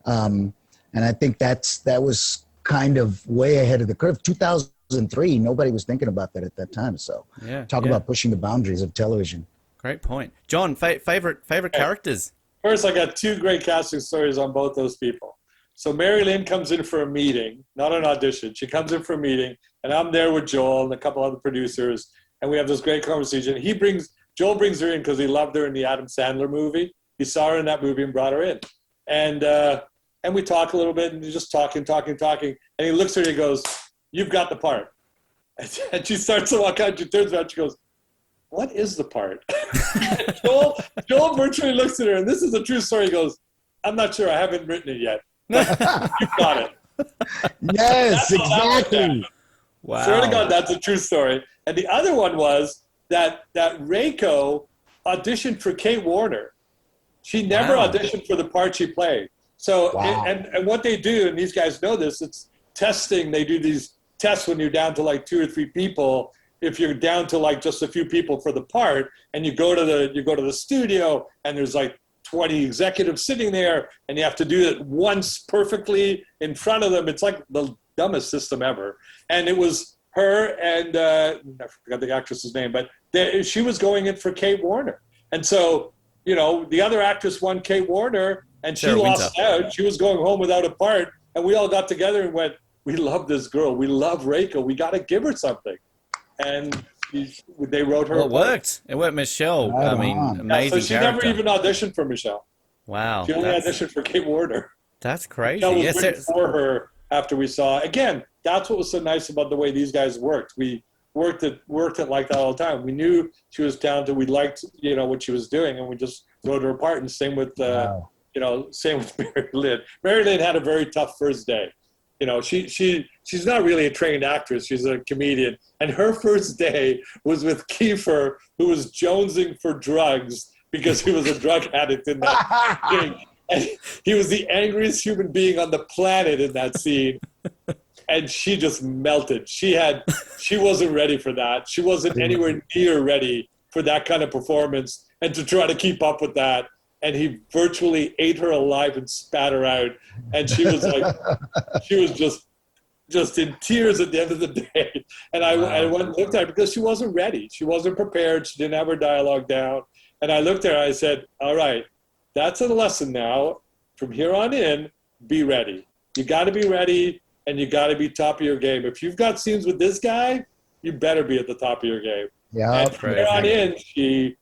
S3: and I think that was kind of way ahead of the curve. 2003, nobody was thinking about that at that time. So talk about pushing the boundaries of television.
S1: Great point. John, favorite characters?
S2: First, I got 2 great casting stories on both those people. So Mary Lynn comes in for a meeting, not an audition. She comes in for a meeting, and I'm there with Joel and a couple other producers, and we have this great conversation. Joel brings her in because he loved her in the Adam Sandler movie. He saw her in that movie and brought her in. And we talk a little bit, and he's just talking. And he looks at her and he goes, "You've got the part." And she starts to walk out. She turns around. She goes, "What is the part?" Joel virtually looks at her, and this is a true story. He goes, "I'm not sure. I haven't written it yet. You've got it."
S3: Yes, exactly.
S2: Wow. Swear to God, that's a true story. And the other one was that Reiko auditioned for Kate Warner. She never auditioned for the part she played. So, and what they do, and these guys know this, it's testing. They do these tests when you're down to like 2 or 3 people. If you're down to like just a few people for the part, and you go to the studio, and there's like 20 executives sitting there, and you have to do it once perfectly in front of them. It's like the dumbest system ever. And it was her and I forgot the actress's name, but she was going in for Kate Warner. And so, the other actress won Kate Warner, and she lost out. She was going home without a part, and we all got together and went, "We love this girl. We love Reiko. We got to give her something." And they wrote her.
S1: Well, it worked. It worked, Michelle.
S3: Right
S1: I mean,
S3: on.
S1: amazing
S2: so she
S1: character.
S2: never even auditioned for Michelle.
S1: Wow.
S2: She only auditioned for Kate Warner.
S1: That's crazy.
S2: Michelle was written for her after we saw. Again, that's what was so nice about the way these guys worked. We worked it like that all the time. We knew she was talented. We liked, what she was doing, and we just wrote her apart. And same with, same with Mary Lynn. Mary Lynn had a very tough first day. She's not really a trained actress. She's a comedian. And her first day was with Kiefer, who was jonesing for drugs because he was a drug addict in that thing. And he was the angriest human being on the planet in that scene. And she just melted. She wasn't ready for that. She wasn't anywhere near ready for that kind of performance and to try to keep up with that. And he virtually ate her alive and spat her out. And she was like, she was just in tears at the end of the day. And I went and looked at her because she wasn't ready. She wasn't prepared. She didn't have her dialogue down. And I looked at her and I said, "All right, that's a lesson now. From here on in, be ready. You got to be ready, and you got to be top of your game. If you've got scenes with this guy, you better be at the top of your game."
S3: Yeah.
S2: And from here on in, she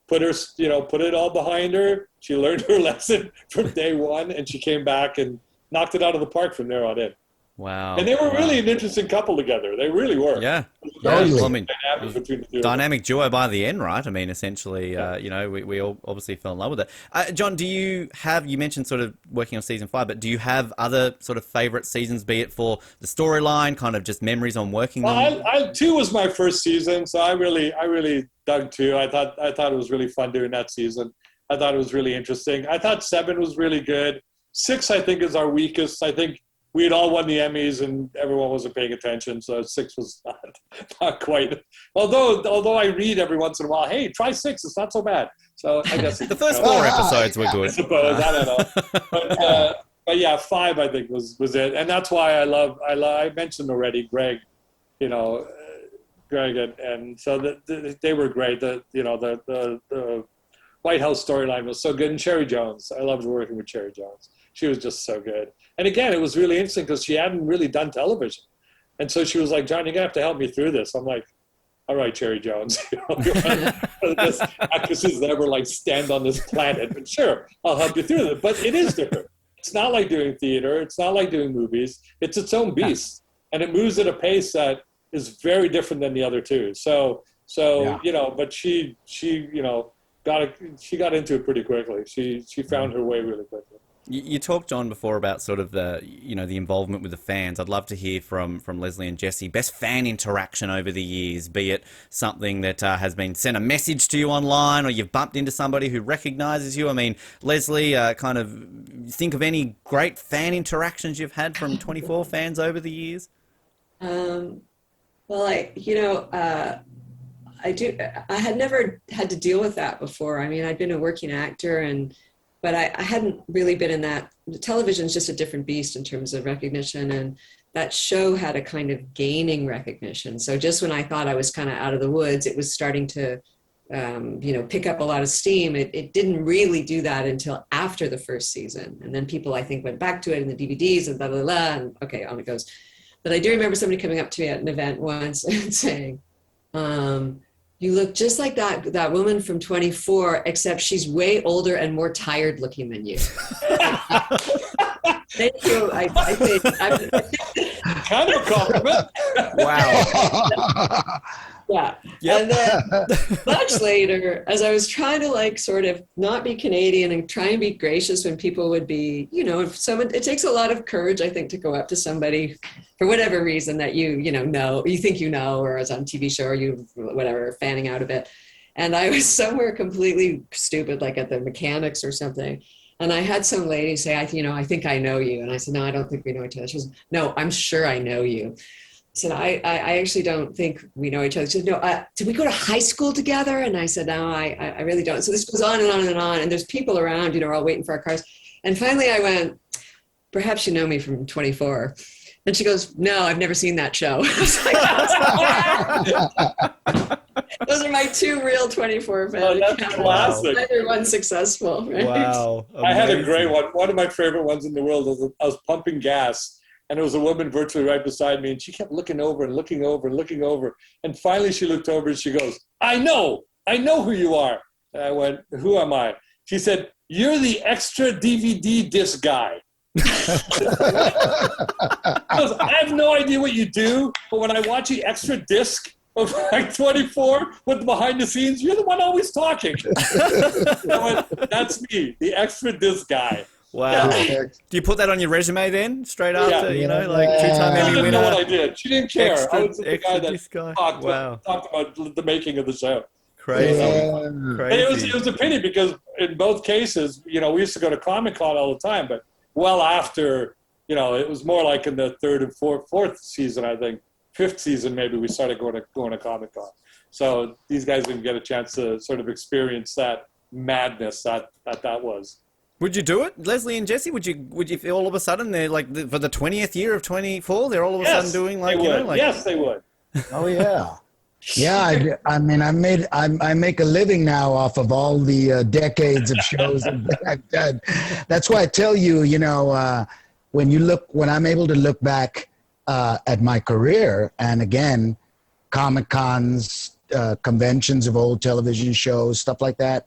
S2: put it all behind her. She learned her lesson from day one, and she came back and knocked it out of the park from there on in.
S1: Wow.
S2: And they were
S1: Wow.
S2: really an interesting couple together. They really were.
S1: Yeah.
S3: Totally.
S1: Well, I mean,
S2: Dynamic between the two of them.
S1: dynamic duo by the end, right? I mean, essentially, you know, we all obviously fell in love with it. John, you mentioned sort of working on season 5, but do you have other sort of favorite seasons, be it for the storyline, kind of just memories on working them?
S2: Well, 2 was my first season, so I really dug 2. I thought it was really fun doing that season. I thought it was really interesting. I thought 7 was really good. 6, I think, is our weakest. I think we had all won the Emmys and everyone wasn't paying attention, so 6 was not quite. Although I read every once in a while, hey, try 6, it's not so bad. So I guess
S1: The first 4 episodes were good.
S2: I suppose, I don't know. But yeah, 5 I think was it, and that's why I mentioned already Greg, you know, Greg and so they were great. The White House storyline was so good, and Cherry Jones. I loved working with Cherry Jones. She was just so good. And again, it was really interesting because she hadn't really done television. And so she was like, John, you're going to have to help me through this. I'm like, all right, Cherry Jones. This actresses never like stand on this planet. But sure, I'll help you through it. But it is different. It's not like doing theater. It's not like doing movies. It's its own beast. And it moves at a pace that is very different than the other two. So you know, but she you know, she got into it pretty quickly. She found her way really quickly.
S1: You talked, John, before about sort of the involvement with the fans. I'd love to hear from Leslie and Jesse, best fan interaction over the years, be it something that has been sent a message to you online or you've bumped into somebody who recognizes you. I mean, Leslie, kind of think of any great fan interactions you've had from 24 fans over the years?
S4: Well, I had never had to deal with that before. I mean, I'd been a working actor but I hadn't really been in that. Television is just a different beast in terms of recognition, and that show had a kind of gaining recognition. So just when I thought I was kind of out of the woods, it was starting to, pick up a lot of steam. It didn't really do that until after the first season, and then people I think went back to it in the DVDs and blah blah blah, and okay, on it goes. But I do remember somebody coming up to me at an event once and saying, you look just like that woman from 24, except she's way older and more tired looking than you. Thank you. I think
S2: kind of a compliment.
S1: Wow.
S4: Yeah.
S1: Yep.
S4: And then much later, as I was trying to like sort of not be Canadian and try and be gracious when people would be, if someone, it takes a lot of courage, I think, to go up to somebody for whatever reason that you think or is on TV show or you whatever, fanning out a bit. And I was somewhere completely stupid, like at the mechanics or something. And I had some lady say, I think I know you. And I said, no, I don't think we know each other. She goes, no, I'm sure I know you. I said, I actually don't think we know each other. She said, no, did we go to high school together? And I said, no, I really don't. So this goes on and on and on. And there's people around, all waiting for our cars. And finally I went, perhaps you know me from 24. And she goes, no, I've never seen that show. Those are my 2 real 24 fans.
S2: Oh, that's classic.
S4: Neither one successful. Right?
S1: Wow.
S2: I had a great one. One of my favorite ones in the world was I was pumping gas. And there was a woman virtually right beside me, and she kept looking over and looking over and looking over. And finally she looked over and she goes, I know who you are. And I went, who am I? She said, you're the extra DVD disc guy. I have no idea what you do, but when I watch the extra disc of like 24 with the behind the scenes, you're the one always talking. I went, that's me, the extra disc guy.
S1: Wow.
S2: Yeah.
S1: Do you put that on your resume then, straight after, like two-time
S2: She
S1: Emmy
S2: didn't
S1: winner?
S2: know what I did. She didn't care.
S1: Extra-
S2: I was the guy that
S1: disc guy.
S2: talked
S1: Wow.
S2: about the making of the show.
S1: Crazy.
S2: And
S1: Crazy.
S2: it was a pity because in both cases, we used to go to Comic-Con all the time, but well after, it was more like in the 3rd and 4th season, I think, 5th season maybe we started going to Comic-Con. So these guys didn't get a chance to sort of experience that madness that was.
S1: Would you do it, Leslie and Jesse? Would you all of a sudden they're like for the 20th year of 24? They're all of a sudden doing like
S2: Yes, they would.
S3: Oh yeah, yeah. I mean, I make a living now off of all the decades of shows that I've done. That's why I tell you, when I'm able to look back at my career, and again, Comic Cons, conventions of old television shows, stuff like that.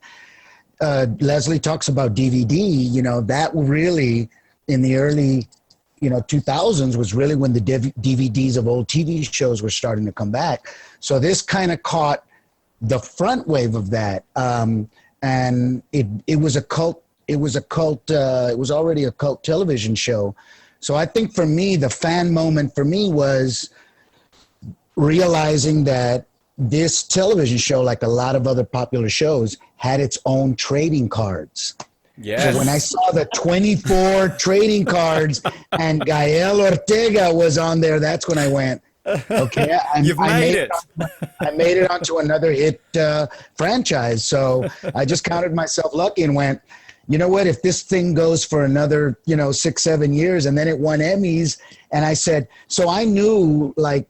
S3: Leslie talks about DVD, that really in the early 2000s was really when the DVDs of old TV shows were starting to come back. So this kind of caught the front wave of that. And it was a cult. It was already a cult television show. So I think for me, the fan moment for me was realizing that this television show, like a lot of other popular shows, had its own trading cards.
S1: Yes.
S3: So when I saw the 24 trading cards and Gael Ortega was on there, that's when I went, okay, I made it onto another hit franchise. So I just counted myself lucky and went, you know what, if this thing goes for another, 6-7 years, and then it won Emmys. And I said, so I knew, like,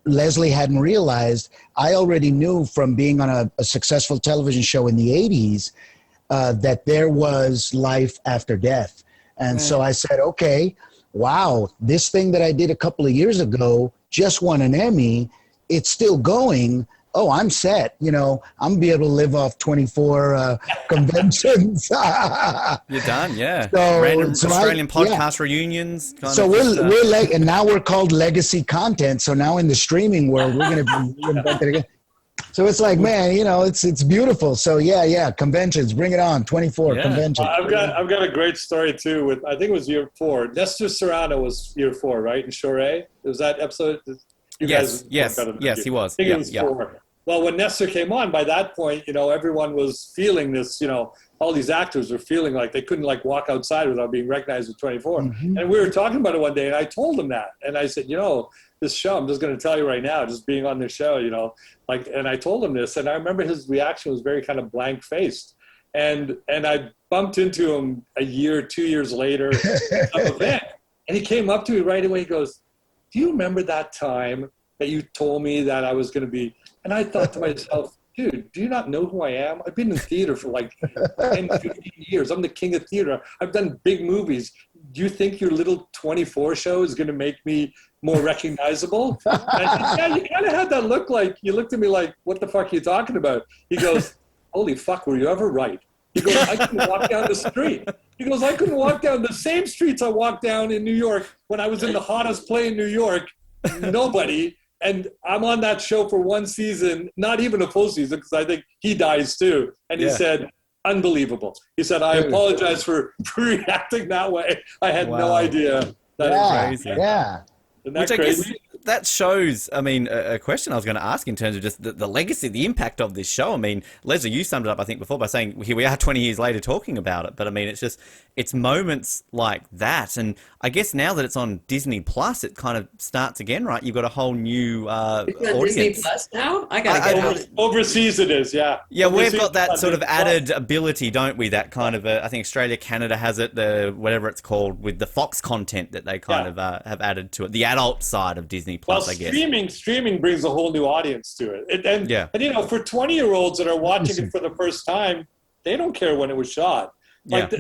S3: Leslie hadn't realized, I already knew from being on a successful television show in the 80s that there was life after death. And so I said, okay, wow, this thing that I did a couple of years ago just won an Emmy. It's still going. Oh, I'm set. I'm going to be able to live off 24 conventions.
S1: You're done, yeah.
S3: So,
S1: Random Australian podcast reunions.
S3: So we're like, and now we're called legacy content. So now in the streaming world, we're going to be reinvented again. So it's like, man, it's beautiful. So yeah, conventions, bring it on. 24 conventions.
S2: I've got a great story too. With I think it was year 4. Nestor Serrano was year 4, right? In Shore. It was that episode.
S1: Yes, he was.
S2: I think it was 4. Well, when Nestor came on, by that point, everyone was feeling this. All these actors were feeling like they couldn't walk outside without being recognized at 24. Mm-hmm. And we were talking about it one day, and I told him that, and I said, this show, I'm just going to tell you right now, just being on this show, and I told him this, and I remember his reaction was very kind of blank faced. And I bumped into him 2 years later at some event, and he came up to me right away. He goes, do you remember that time that you told me that I was going to be? And I thought to myself, dude, do you not know who I am? I've been in theater for 10, 15 years. I'm the king of theater. I've done big movies. Do you think your little 24 show is going to make me more recognizable? And I said, yeah, you kind of had that look like, you looked at me like, what the fuck are you talking about? He goes, holy fuck, were you ever right? He goes, I couldn't walk down the street. He goes, I couldn't walk down the same streets I walked down in New York when I was in the hottest play in New York. Nobody. And I'm on that show for one season, not even a full season, because I think he dies too. And he said, unbelievable. He said, I apologize for reacting that way. I had no idea. That is crazy.
S3: Yeah.
S2: Isn't that crazy?
S1: That shows, a question I was going to ask in terms of just the legacy, the impact of this show. Leslie, you summed it up, I think, before by saying, here we are 20 years later talking about it. But it's moments like that. And I guess now that it's on Disney Plus, it kind of starts again, right? You've got a whole new audience.
S4: Disney Plus now? I got to get out.
S2: Overseas it is, yeah.
S1: Yeah, we've got that sort of added ability, don't we? That kind of, I think Australia, Canada has it, whatever it's called, with the Fox content that they kind of have added to it. The adult side of Disney Plus, I guess.
S2: Streaming brings a whole new audience to it. And for 20-year-olds that are watching it for the first time, they don't care when it was shot. That's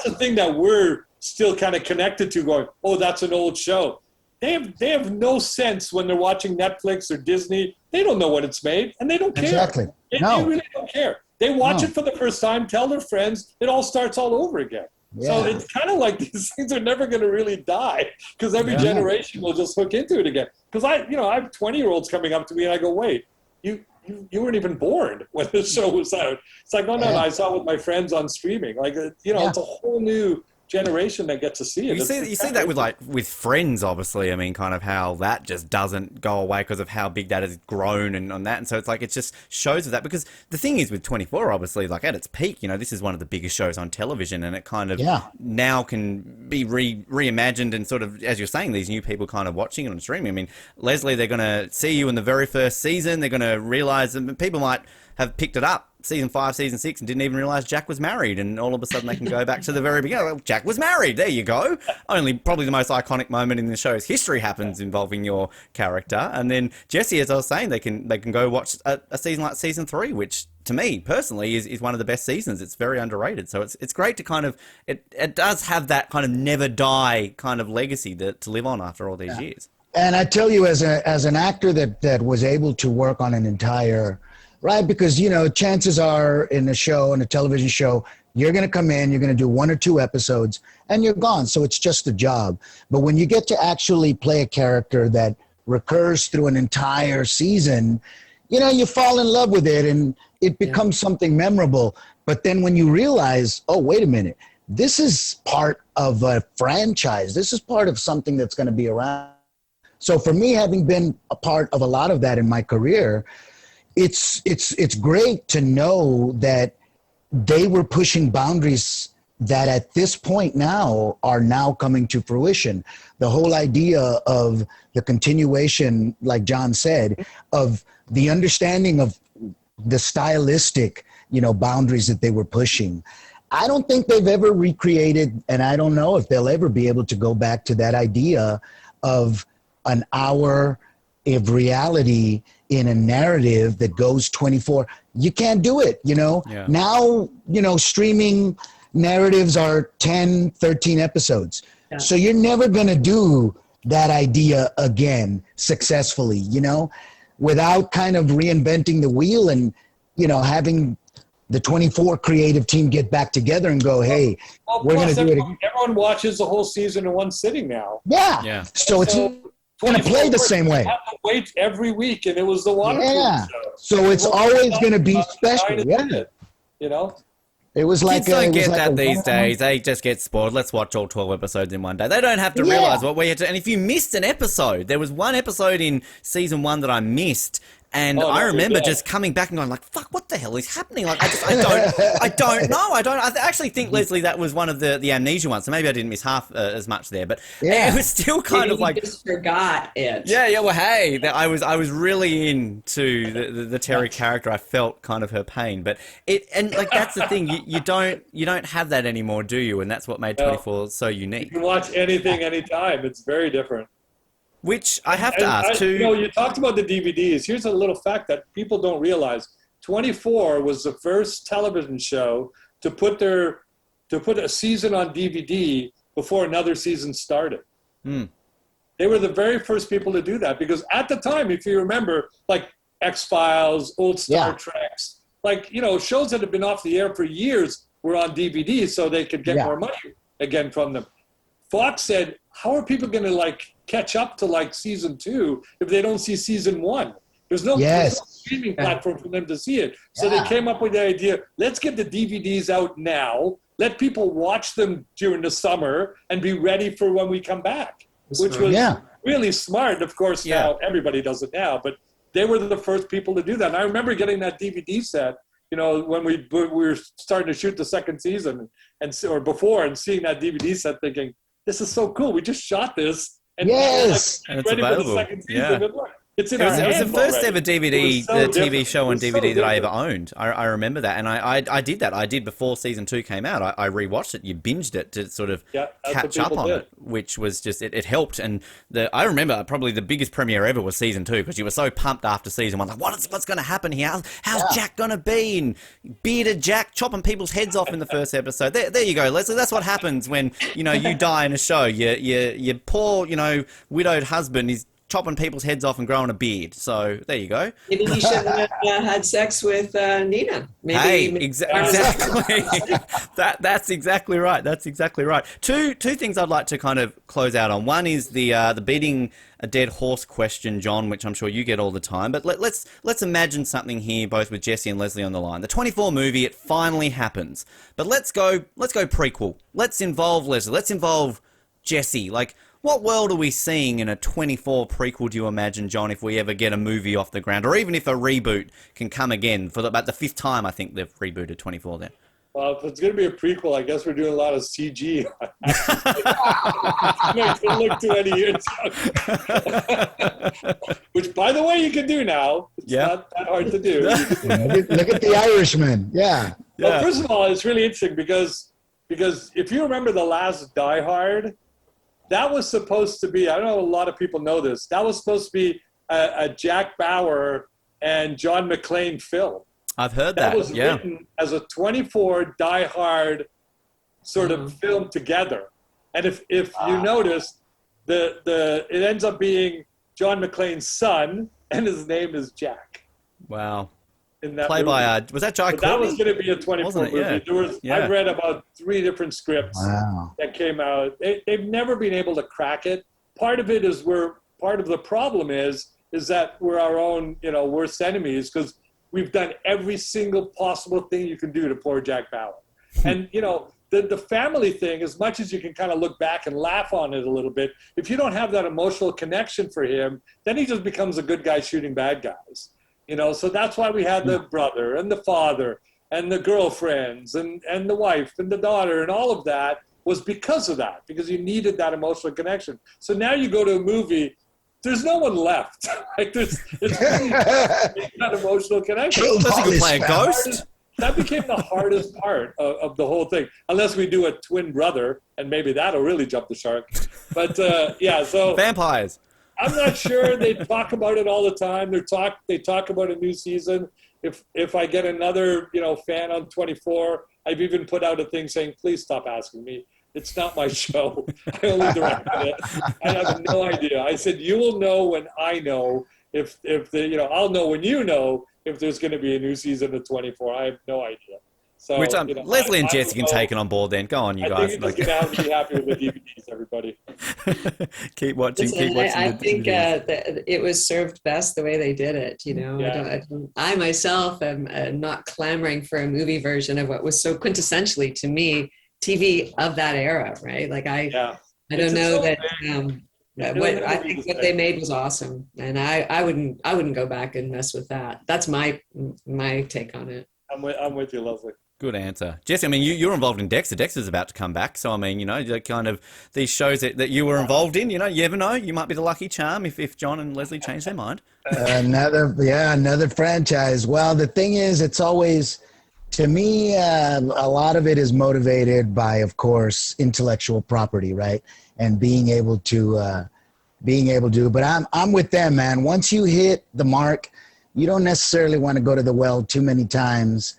S2: the thing that we're still kind of connected to, going, oh, that's an old show. They have no sense when they're watching Netflix or Disney. They don't know when it's made, and they don't care.
S3: Exactly.
S2: They really don't care. They watch it for the first time, tell their friends, it all starts all over again. Yeah. So it's kind of like these things are never going to really die, because every generation will just hook into it again. Because I have 20-year-olds coming up to me and I go, wait, you weren't even born when the show was out. It's like, no, I saw it with my friends on streaming. It's a whole new generation that gets to see it.
S1: You see that with Friends, obviously. Kind of how that just doesn't go away because of how big that has grown and on that. And so it just shows that, because the thing is with 24, obviously, at its peak, this is one of the biggest shows on television, and it kind of now can be reimagined and sort of, as you're saying, these new people kind of watching it on streaming. Leslie, they're going to see you in the very first season. They're going to realize that people might have picked it up season 5, season 6, and didn't even realize Jack was married, and all of a sudden they can go back to the very beginning. Well, Jack was married. There you go. Only probably the most iconic moment in the show's history happens involving your character. And then Jesse, as I was saying, they can go watch a season like season 3, which to me personally is one of the best seasons. It's very underrated. So it's great to kind of it does have that kind of never die kind of legacy to live on after all these years.
S3: And I tell you, as an actor that was able to work on an entire, right, because chances are in a television show, You're going to come in, you're going to do 1 or 2 episodes, and you're gone. So it's just a job. But when you get to actually play a character that recurs through an entire season, you know, you fall in love with it and it becomes something memorable. But then when you realize, oh, wait a minute, this is part of a franchise. This is part of something that's going to be around. So for me, having been a part of a lot of that in my career, it's great to know that they were pushing boundaries that at this point now are now coming to fruition. The whole idea of the continuation, like Jon said, of the understanding of the stylistic, you know, boundaries that they were pushing. I don't think they've ever recreated, and I don't know if they'll ever be able to go back to that idea of an hour of reality in a narrative that goes 24. You can't do it, you know.
S1: Yeah.
S3: Now, you know, streaming narratives are 10, 13 episodes.
S4: Yeah.
S3: So you're never going to do that idea again successfully, you know, without kind of reinventing the wheel and, you know, having the 24 creative team get back together and go, hey, we're going to do it again.
S2: Everyone watches the whole season in one sitting now.
S3: Yeah. So it's going to play the same way.
S2: You have to wait every week, and it was the water
S3: Yeah.
S2: show.
S3: So it's always going to be special. Yeah.
S2: You know?
S3: It was like
S1: Kids don't
S3: it was
S1: get
S3: like
S1: that
S3: a
S1: these
S3: one-on-one.
S1: days. They just get spoiled. Let's watch all 12 episodes in one day. They don't have to
S3: Yeah.
S1: realize what we had to. And if you missed an episode, there was one episode in season 1 that I missed. And
S2: Oh,
S1: I
S2: no,
S1: remember
S2: yeah.
S1: just coming back and going like, "Fuck, what the hell is happening?" Like, I don't know. I actually think, Leslie, that was one of the Amnesia ones. So maybe I didn't miss half as much there, but
S3: Yeah.
S1: it was still kind
S4: Maybe
S1: of like,
S4: you just forgot it.
S1: yeah. Well, hey, I was really into the Terry character. I felt kind of her pain, but like that's the thing. You don't have that anymore, do you? And that's what made 24 so
S2: You
S1: unique.
S2: can watch anything, anytime. It's very different.
S1: Which I have to ask too.
S2: You know, you talked about the DVDs. Here's a little fact that people don't realize. 24 was the first television show to put a season on DVD before another season started.
S1: Hmm.
S2: They were the very first people to do that because at the time, if you remember, like X-Files, old Star Treks, like, you know, shows that have been off the air for years were on DVD so they could get more money again from them. Fox said, how are people going to like catch up to like season 2 if they don't see season 1? There's no streaming platform for them to see it. So they came up with the idea, let's get the DVDs out now, let people watch them during the summer and be ready for when we come back, which was really smart. Of course, now everybody does it now, but they were the first people to do that. And I remember getting that DVD set, you know, when we were starting to shoot the second season or before, and seeing that DVD set thinking, this is so cool. We just shot this and
S1: and it's
S2: ready
S1: available.
S2: for the second season.
S1: Yeah.
S2: And look, it's in
S1: It was
S2: our
S1: the first
S2: already.
S1: ever DVD,
S2: It was so
S1: the TV
S2: different.
S1: show on
S2: It was so
S1: DVD that I ever
S2: different.
S1: owned. I remember that, and I did that. I did before season 2 came out. I rewatched it. You binged it to sort of
S2: That's
S1: catch
S2: what
S1: up
S2: people
S1: on
S2: did.
S1: it, which was just it helped. And I remember probably the biggest premiere ever was season 2 because you were so pumped after season 1, like what's going to happen here? How's Jack going to be? And bearded Jack chopping people's heads off in the first episode. There you go, Leslie. That's what happens when you die in a show. Your poor widowed husband is chopping people's heads off and growing a beard. So there you go.
S4: Maybe he shouldn't have had sex with Nina. Maybe,
S1: Exactly. That's exactly right. That's exactly right. Two things I'd like to kind of close out on. One is the beating a dead horse question, Jon, which I'm sure you get all the time. But let's imagine something here, both with Jesse and Leslie on the line. The 24 movie, it finally happens. But let's go prequel. Let's involve Leslie. Let's involve Jesse. Like, what world are we seeing in a 24 prequel, do you imagine, Jon, if we ever get a movie off the ground? Or even if a reboot can come again for about the 5th time, I think they've rebooted 24 then.
S2: Well, if it's going to be a prequel, I guess we're doing a lot of CG. It look 20 years ago. Which, by the way, you can do now. It's not that hard to do.
S3: Look at the Irishman. Yeah.
S2: Well, first of all, it's really interesting because if you remember the last Die Hard, that was supposed to be, I don't know if a lot of people know this, that was supposed to be a Jack Bauer and John McClane film.
S1: I've heard that.
S2: That was written as a 24 Die Hard sort of film together. And if you notice, it ends up being John McClane's son, and his name is Jack.
S1: Wow.
S2: in that
S1: Played
S2: movie.
S1: by, was that Jacqui?
S2: But that was going to be a 24
S1: Wasn't it?
S2: movie.
S1: Yeah.
S2: There was,
S1: Yeah.
S2: I've read about 3 different scripts
S3: Wow.
S2: that came out. They've never been able to crack it. Part of it is part of the problem is that we're our own, worst enemies, because we've done every single possible thing you can do to poor Jack Bauer. And, the family thing, as much as you can kind of look back and laugh on it a little bit, if you don't have that emotional connection for him, then he just becomes a good guy shooting bad guys. So that's why we had the brother and the father and the girlfriends and the wife and the daughter, and all of that was because of that, because you needed that emotional connection. So now you go to a movie, there's no one left. It's really that emotional connection.
S1: Unless you could play a ghost.
S2: That became the hardest part of the whole thing, unless we do a twin brother, and maybe that'll really jump the shark. But so
S1: Vampires.
S2: I'm not sure. They talk about it all the time. They talk about a new season. If I get another fan on 24, I've even put out a thing saying, please stop asking me. It's not my show. I only directed it. I have no idea. I said, you will know when I know. If I'll know when you know if there's going to be a new season of 24. I have no idea. So,
S1: Which Leslie and Jesse can take it on board then. Go on, you guys.
S2: I think you're just going to have to be happy with the DVDs, everybody.
S1: keep watching.
S4: Listen, I think it was served best the way they did it.
S2: Yeah.
S4: I myself am not clamoring for a movie version of what was so quintessentially, to me, TV of that era, right? Like I don't know that. I think what they made was awesome, and I wouldn't go back and mess with that. That's my take on it.
S2: I'm with you, Leslie.
S1: Good answer. Jesse, you're involved in Dexter. Dexter's about to come back. So, kind of these shows that you were involved in, you never know. You might be the lucky charm if John and Leslie change their mind.
S3: Another franchise. Well, the thing is, it's always, to me, a lot of it is motivated by, of course, intellectual property, right? And being able to, but I'm with them, man. Once you hit the mark, you don't necessarily want to go to the well too many times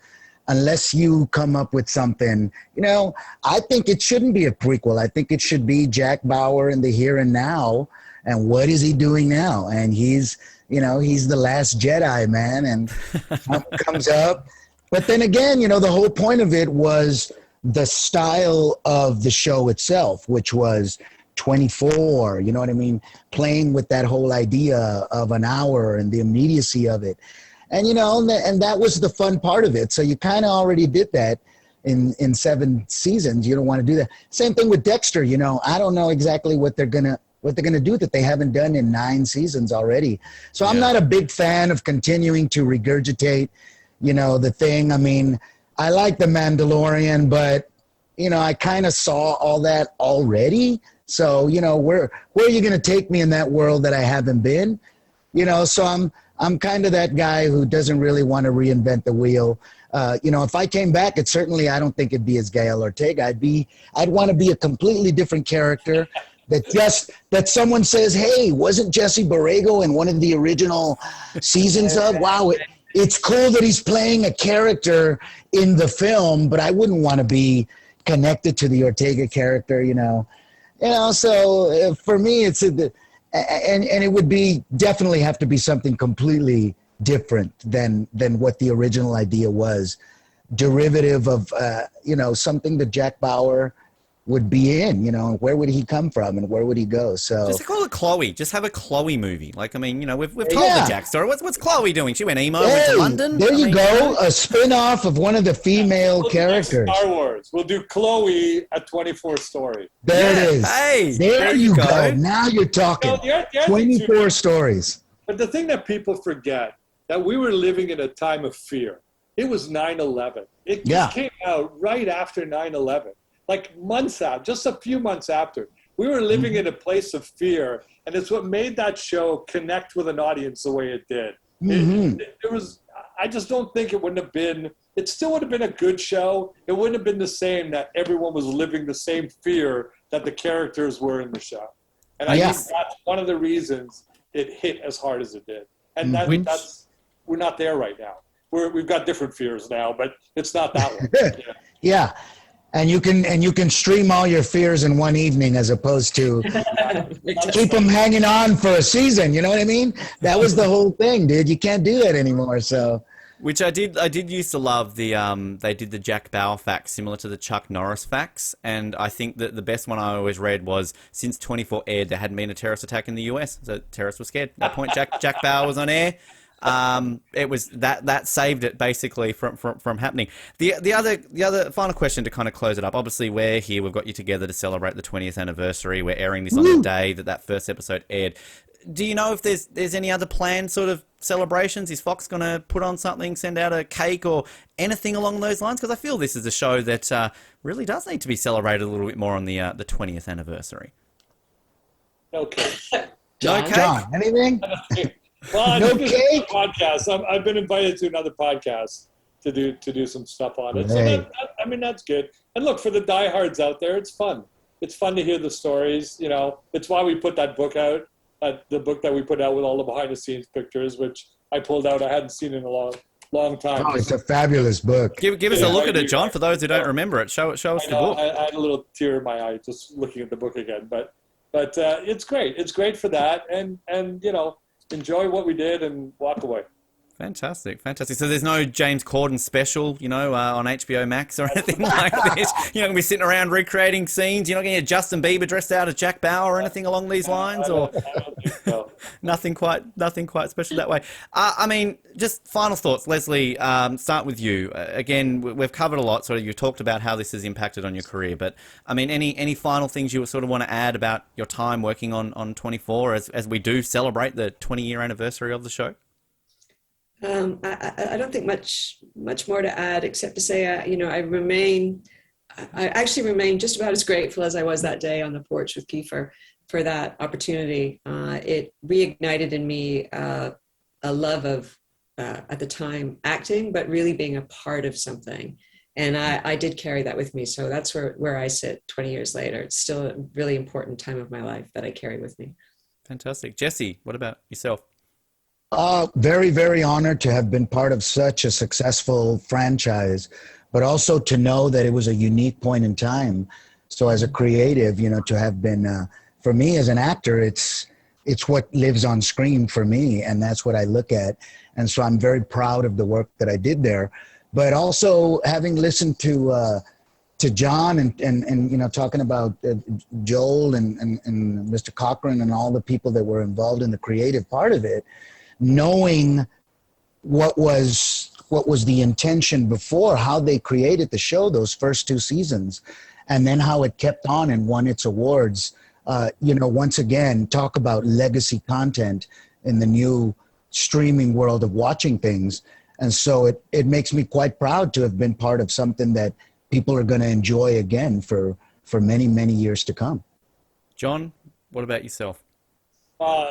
S3: unless you come up with something. I think it shouldn't be a prequel. I think it should be Jack Bauer in the here and now. And what is he doing now? And he's the last Jedi, man, and comes up. But then again, the whole point of it was the style of the show itself, which was 24, you know what I mean? Playing with that whole idea of an hour and the immediacy of it. And, and that was the fun part of it. So you kind of already did that in 7 seasons. You don't want to do that. Same thing with Dexter. I don't know exactly what they're going to do that they haven't done in 9 seasons already. So I'm not a big fan of continuing to regurgitate, the thing. I like The Mandalorian, but, I kind of saw all that already. So, where are you going to take me in that world that I haven't been? So I'm kind of that guy who doesn't really want to reinvent the wheel. If I came back, I don't think it'd be as Gael Ortega. I'd want to be a completely different character that someone says, hey, wasn't Jesse Borrego in one of the original seasons of? Wow, it's cool that he's playing a character in the film, but I wouldn't want to be connected to the Ortega character, So for me, it's and it would be definitely have to be something completely different than what the original idea was, derivative of something that Jack Bauer would be in. Where would he come from and where would he go? So
S1: just call it Chloe. Just have a Chloe movie. We've told the Jack story. What's Chloe doing? She went emo, went to London.
S3: There you go. A spin-off of one of the female characters.
S2: Star Wars. We'll do Chloe, a 24 story.
S3: There it is.
S1: Hey,
S3: there you go. Now you're talking. 24 stories.
S2: But the thing that people forget, that we were living in a time of fear. It was 9/11. It came out right after 9/11. Like months out, just a few months after. We were living in a place of fear, and it's what made that show connect with an audience the way it did. I just don't think it still would have been a good show. It wouldn't have been the same that everyone was living the same fear that the characters were in the show. And I think that's one of the reasons it hit as hard as it did. And we're not there right now. We've got different fears now, but it's not that one.
S3: Yeah. And you can stream all your fears in one evening as opposed to keep them hanging on for a season. You know what I mean? That was the whole thing, dude. You can't do that anymore. So
S1: Which I did used to love they did the Jack Bauer facts similar to the Chuck Norris facts, and I think that the best one I always read was since 24 aired, there hadn't been a terrorist attack in the US, so terrorists were scared. At that point, Jack Bauer was on air. It was that saved it basically from happening. The other final question to kind of close it up. Obviously, we're here. We've got you together to celebrate the 20th anniversary. We're airing this on the day that first episode aired. Do you know if there's any other planned sort of celebrations? Is Fox going to put on something, send out a cake or anything along those lines? Because I feel this is a show that really does need to be celebrated a little bit more on the 20th anniversary.
S2: Okay.
S1: No cake?
S3: John, anything?
S2: Well,
S3: No
S2: I think
S3: cake?
S2: podcast. I've been invited to another podcast to do some stuff on it. So that's good. And look, for the diehards out there, it's fun. It's fun to hear the stories. You know, it's why we put that book out. The book that we put out with all the behind the scenes pictures, which I pulled out. I hadn't seen in a long time.
S3: Oh, it's a fabulous book.
S1: Give us a look at it, John. For those who don't remember it, show us the book.
S2: I had a little tear in my eye just looking at the book again. But it's great. It's great for that, and enjoy what we did and walk away.
S1: Fantastic. So there's no James Corden special, on HBO Max or anything like this? You're not going to be sitting around recreating scenes? You're not going to get Justin Bieber dressed out as Jack Bauer or anything along these lines?
S2: I don't think so.
S1: Nothing quite special that way. Just final thoughts. Leslie, start with you. Again, we've covered a lot. Sort of, you talked about how this has impacted on your career, but any final things you sort of want to add about your time working on 24 as we do celebrate the 20-year anniversary of the show?
S4: I don't think much more to add, except to say, I actually remain just about as grateful as I was that day on the porch with Kiefer for that opportunity. It reignited in me a love of, at the time, acting, but really being a part of something. And I did carry that with me. So that's where I sit 20 years later. It's still a really important time of my life that I carry with me.
S1: Fantastic. Jesse, what about yourself?
S3: Very, very honored to have been part of such a successful franchise, but also to know that it was a unique point in time. So as a creative, to have been, for me as an actor, it's what lives on screen for me. And that's what I look at. And so I'm very proud of the work that I did there, but also having listened to John and talking about Joel and Mr. Cochran and all the people that were involved in the creative part of it, knowing what was the intention before, how they created the show, those first 2 seasons, and then how it kept on and won its awards. Once again, talk about legacy content in the new streaming world of watching things. And so it makes me quite proud to have been part of something that people are going to enjoy again for many, many years to come.
S1: John, what about yourself?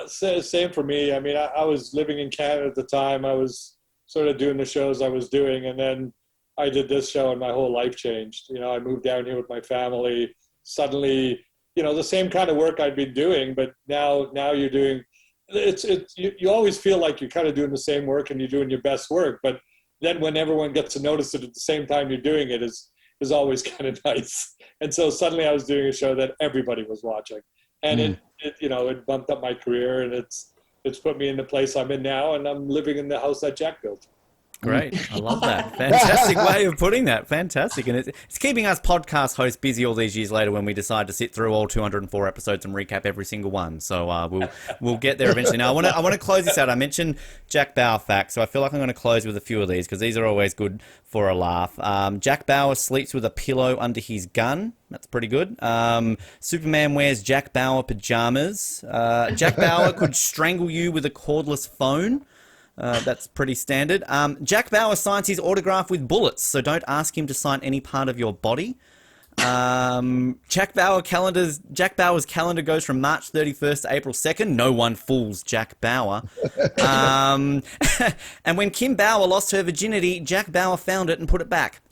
S2: Same for me. I mean, I was living in Canada at the time. I was sort of doing the shows I was doing, and then I did this show and my whole life changed. I moved down here with my family. Suddenly, the same kind of work I'd been doing, but now you're doing, you always feel like you're kind of doing the same work and you're doing your best work, but then when everyone gets to notice it at the same time you're doing it is always kind of nice. And so suddenly I was doing a show that everybody was watching. And it bumped up my career, and it's put me in the place I'm in now, and I'm living in the house that Jack built.
S1: Great. I love that. Fantastic way of putting that. Fantastic. And it's keeping us podcast hosts busy all these years later when we decide to sit through all 204 episodes and recap every single one. So we'll get there eventually. Now, I want to close this out. I mentioned Jack Bauer facts, so I feel like I'm going to close with a few of these because these are always good for a laugh. Jack Bauer sleeps with a pillow under his gun. That's pretty good. Superman wears Jack Bauer pajamas. Jack Bauer could strangle you with a cordless phone. That's pretty standard. Jack Bauer signs his autograph with bullets, so don't ask him to sign any part of your body. Jack Bauer's calendar goes from March 31st to April 2nd. No one fools Jack Bauer. And when Kim Bauer lost her virginity, Jack Bauer found it and put it back.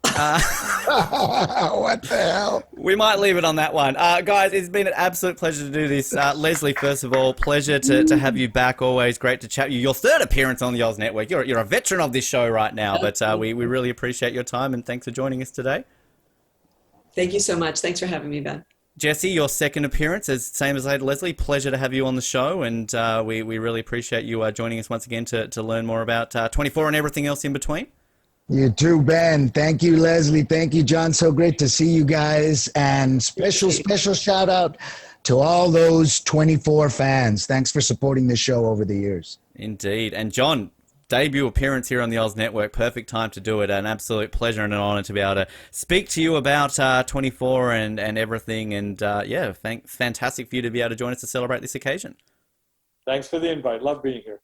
S3: What the hell?
S1: We might leave it on that one. Guys, it's been an absolute pleasure to do this. Leslie, first of all, pleasure to have you back. Always great to chat. Your third appearance on the Oz Network. You're a veteran of this show right now, but we really appreciate your time and thanks for joining us today.
S4: Thank you so much. Thanks for having me, Ben.
S1: Jesse, your second appearance, as same as I had Leslie. Pleasure to have you on the show, and we really appreciate you joining us once again to learn more about 24 and everything else in between.
S3: You too, Ben. Thank you, Leslie. Thank you, John. So great to see you guys. And special shout out to all those 24 fans. Thanks for supporting the show over the years.
S1: Indeed. And John, debut appearance here on the Oz Network. Perfect time to do it. An absolute pleasure and an honor to be able to speak to you about 24 and everything. And fantastic for you to be able to join us to celebrate this occasion.
S2: Thanks for the invite. Love being here.